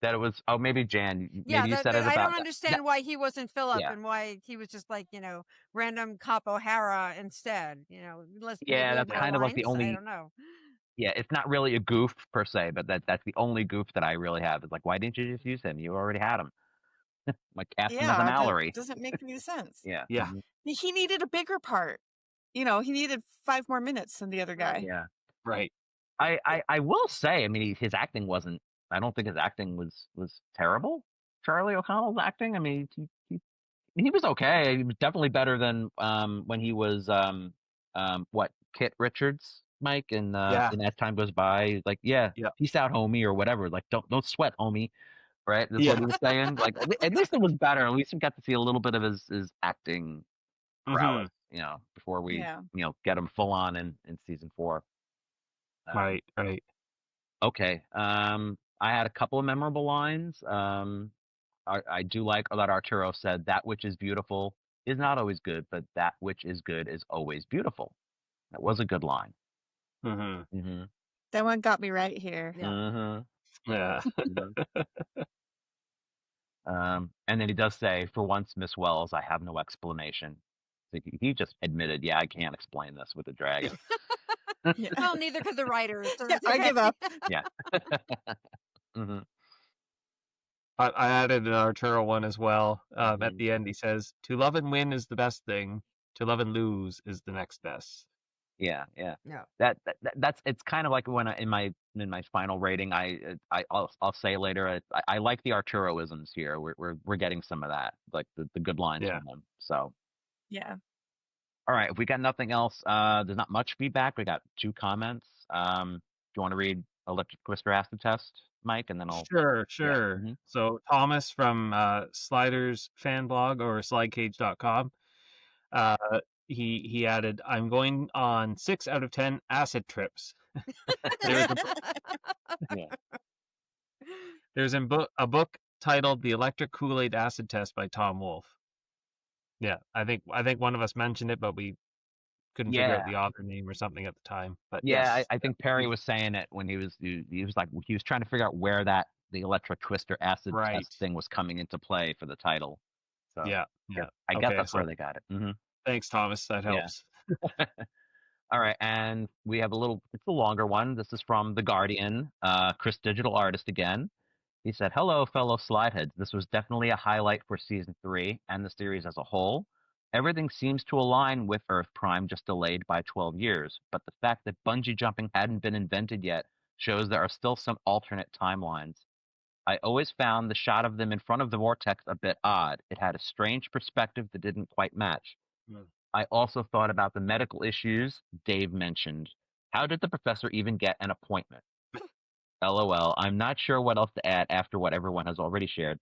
that it was, oh, maybe Jan, Yeah, maybe you said it I about don't understand why he wasn't Philip yeah. and why he was just like, random cop O'Hara instead. Unless maybe Yeah, that's no kind of like the lines. I only, don't know. yeah, it's not really a goof per se, but that's the only goof that I really have. Is like, why didn't you just use him? You already had him. Like, cast him as a Yeah, that Mallory. doesn't make any sense. Yeah. Yeah. Mhm. He needed a bigger part. He needed 5 more minutes than the other guy. Yeah. Right. I will say, I mean, his acting wasn't, I don't think his acting was terrible. Charlie O'Connell's acting, I mean, he was okay. He was definitely better than when he was what, Kit Richards, Mike, and Yeah. As Time Goes By, he's like, yeah, Yeah. peace out, homie, or whatever. Like, don't sweat, homie. Right? That's Yeah. what he was saying. Like, at least it was better. At least we got to see a little bit of his acting prowess, before we, Yeah. get him full on in season 4. Right. Okay. I had a couple of memorable lines. I do like that Arturo said, "That which is beautiful is not always good, but that which is good is always beautiful." That was a good line. Mm-hmm. Mm-hmm. That one got me right here. Yeah. Mm-hmm. Yeah. And then he does say, "For once, Miss Wells, I have no explanation." So he just admitted, "Yeah, I can't explain this with a dragon." Yeah. Well, neither could the writers. So Yeah, it's I okay. give up. Yeah. Mm-hmm. I added an Arturo one as well. At Mhm. the end, he says, "To love and win is the best thing. To love and lose is the next best." Yeah. Yeah. That's it's kind of like when in my final rating, I'll say later. I like the Arturoisms here. We're getting some of that, like the good lines Yeah. from them. So Yeah. all right, if we got nothing else, there's not much feedback. We got 2 comments. Do you want to read Electric Twister Acid Test, Mike, and then I'll Sure. Mhm. So Thomas from Sliders fan blog or slidecage.com, he added, "I'm going on 6 out of 10 acid trips." There's Yeah. there's a book titled "The Electric Kool-Aid Acid Test" by Tom Wolfe. Yeah, I think one of us mentioned it, but we couldn't figure out Yeah. the author name or something at the time. But Yeah, yes, I think Perry was saying it when he was like, he was trying to figure out where the Electric Twister Acid Right. Test thing was coming into play for the title. So Yeah. I guess Okay, that's so where they got it. Mm-hmm. thanks, Thomas. That Yeah. helps. All right, and we have it's a longer one. This is from The Guardian, Chris Digital Artist again. He said, "Hello, fellow Slideheads. This was definitely a highlight for season 3 and the series as a whole. Everything seems to align with Earth Prime, just delayed by 12 years. But the fact that bungee jumping hadn't been invented yet shows there are still some alternate timelines. I always found the shot of them in front of the vortex a bit odd. It had a strange perspective that didn't quite match. I also thought about the medical issues Dave mentioned. How did the professor even get an appointment? LOL. I'm not sure what else to add after what everyone has already shared.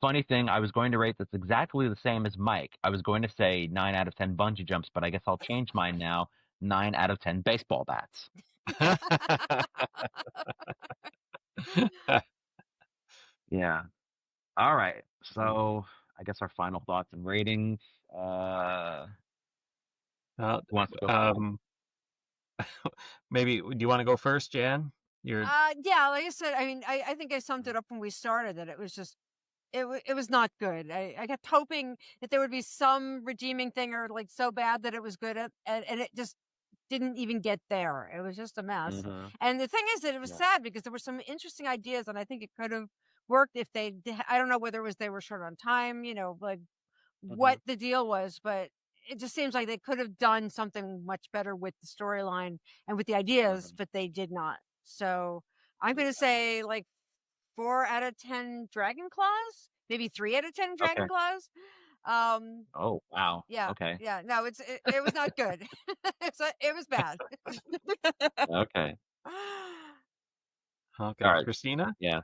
Funny thing, I was going to rate this exactly the same as Mike. I was going to say 9 out of 10 bungee jumps, but I guess I'll change mine now. 9 out of 10 baseball bats." Yeah. All right. So I guess our final thoughts and ratings. Who wants to go first? Maybe, do you want to go first, Jan? Your Yeah, like I said, I mean, I think I summed it up when we started that it was just it was not good. I kept hoping that there would be some redeeming thing or like so bad that it was good and it just didn't even get there. It was just a mess. Mhm. And the thing is that it was Yeah. sad because there were some interesting ideas and I think it could have worked if I don't know whether it was they were short on time, like what the deal was, but it just seems like they could have done something much better with the storyline and with the ideas, but they did not. So I'm going to say like 4 out of 10 Dragon Claws, maybe 3 out of 10 Dragon Okay. Claws. Oh, wow. Yeah. Okay. Yeah. No, it was not good. It was bad. Okay. okay, All right. Christina. Yeah.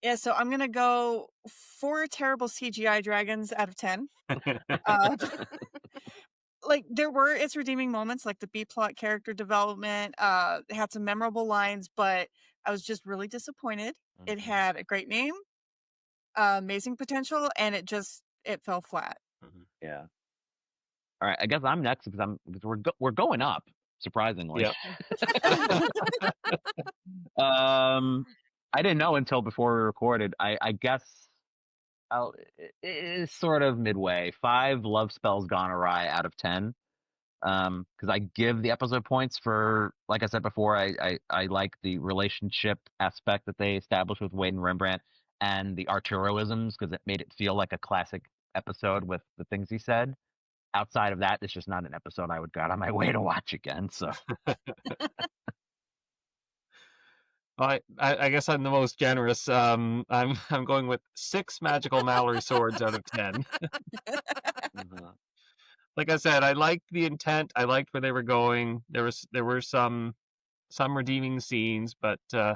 Yeah, so I'm gonna go 4 terrible CGI dragons out of 10. Uh, like there were its redeeming moments, like the B plot character development. It had some memorable lines, but I was just really disappointed. It Mhm. had a great name, amazing potential, and it fell flat. Yeah. All right. I guess I'm next because we're going up, surprisingly. Yep. I didn't know until before we recorded. I guess it is sort of midway. 5 love spells gone awry out of 10. Because I give the episode points for, like I said before, I like the relationship aspect that they established with Wade and Rembrandt and the Arturoisms because it made it feel like a classic episode with the things he said. Outside of that, it's just not an episode I would go out on my way to watch again. So I guess I'm the most generous. I'm going with 6 magical Mallory swords out of 10. Like I said, I liked the intent. I liked where they were going. There were some redeeming scenes, but it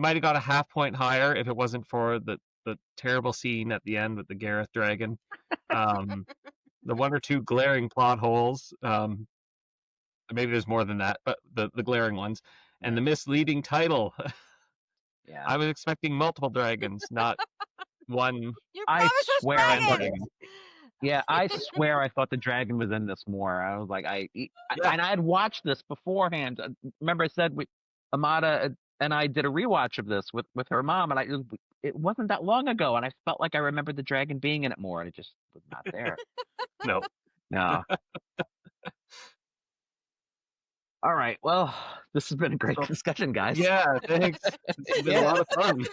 might have got a half point higher if it wasn't for the terrible scene at the end with the Gareth dragon. The 1 or 2 glaring plot holes. Maybe there's more than that, but the glaring ones and the misleading title. yeah, I was expecting multiple dragons, not one. You I promised us swear I thought. dragons! Yeah, I swear I thought the dragon was in this more. I was like, and I had watched this beforehand. Remember, I said Amada and I did a rewatch of this with her mom, and it wasn't that long ago, and I felt like I remembered the dragon being in it more, and it just was not there. No. No. All right. Well, this has been a great discussion, guys. Yeah, thanks. It's been a lot of fun.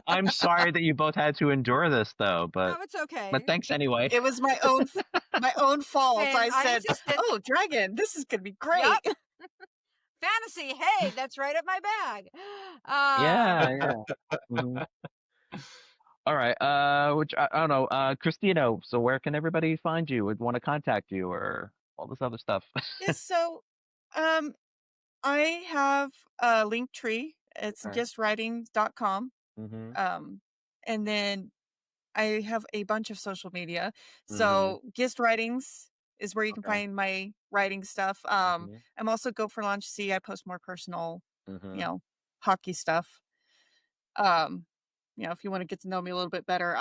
I'm sorry that you both had to endure this, though, but No, it's okay. but thanks anyway. It was my own fault. And I I said, insisted. "Oh, dragon, this is gonna be great." Yep. Fantasy, hey, that's right up my bag. Yeah. Mhm. All right. Which I don't know. Christina, so where can everybody find you? Would want to contact you or all this other stuff? Yes, so I have a link tree. It's Okay. gistwritings.com. Mm-hmm. And then I have a bunch of social media. So Gist Writings is where you can find my writing stuff. I'm also Go for Launch C. I post more personal, hockey stuff. If you want to get to know me a little bit better,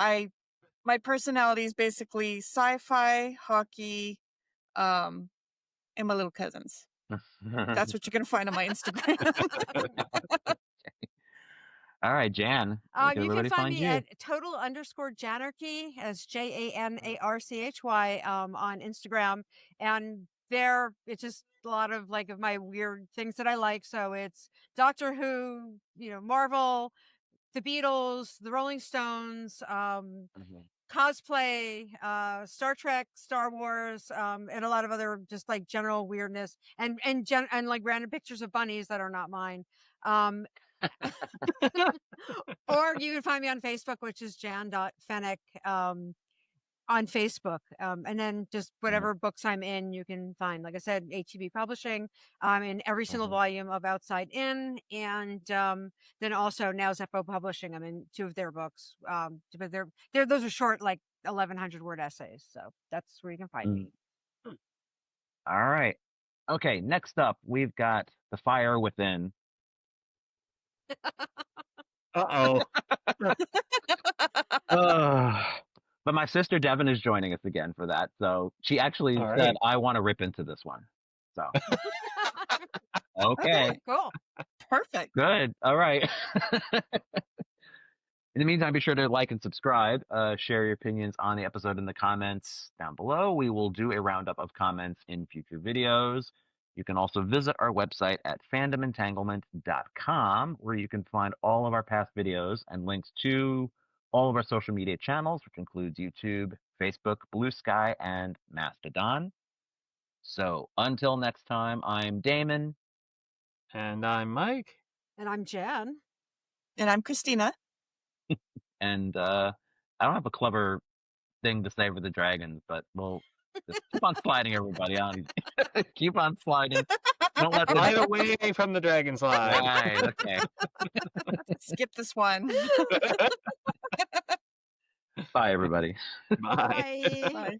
my personality is basically sci-fi, hockey, and my little cousins. That's what you're gonna find on my Instagram. All right, Jan. Where You can find me you? at total_janarchy as JANARCHY on Instagram, and there it's just a lot of of my weird things that I like. So it's Doctor Who, Marvel, the Beatles, the Rolling Stones, cosplay, Star Trek, Star Wars, and a lot of other just general weirdness and random pictures of bunnies that are not mine. Or you can find me on Facebook, which is jan.fennick on Facebook. And then just whatever books I'm in, you can find. Like I said, ATB Publishing. I'm in every single volume of Outside In. And then also now Zepo Publishing. I'm in 2 of their books. But those are short, 1,100 word essays. So that's where you can find me. All right. Okay, next up, we've got The Fire Within. Uh-oh. But my sister Devin is joining us again for that. So she actually said, I want to rip into this one. So Okay. Cool. Perfect. Good. All right. In the meantime, be sure to like and subscribe. Share your opinions on the episode in the comments down below. We will do a roundup of comments in future videos. You can also visit our website at fandomentanglement.com, where you can find all of our past videos and links to all of our social media channels, which includes YouTube, Facebook, Blue Sky, and Mastodon. So until next time, I'm Damon. And I'm Mike. And I'm Jan. And I'm Christina. And I don't have a clever thing to say for the dragons, but we'll just keep on sliding, everybody. Keep on sliding. Don't let them... Slide away from the Dragonslide. Right, okay. Skip this one. Bye, everybody. Bye. Bye. Bye.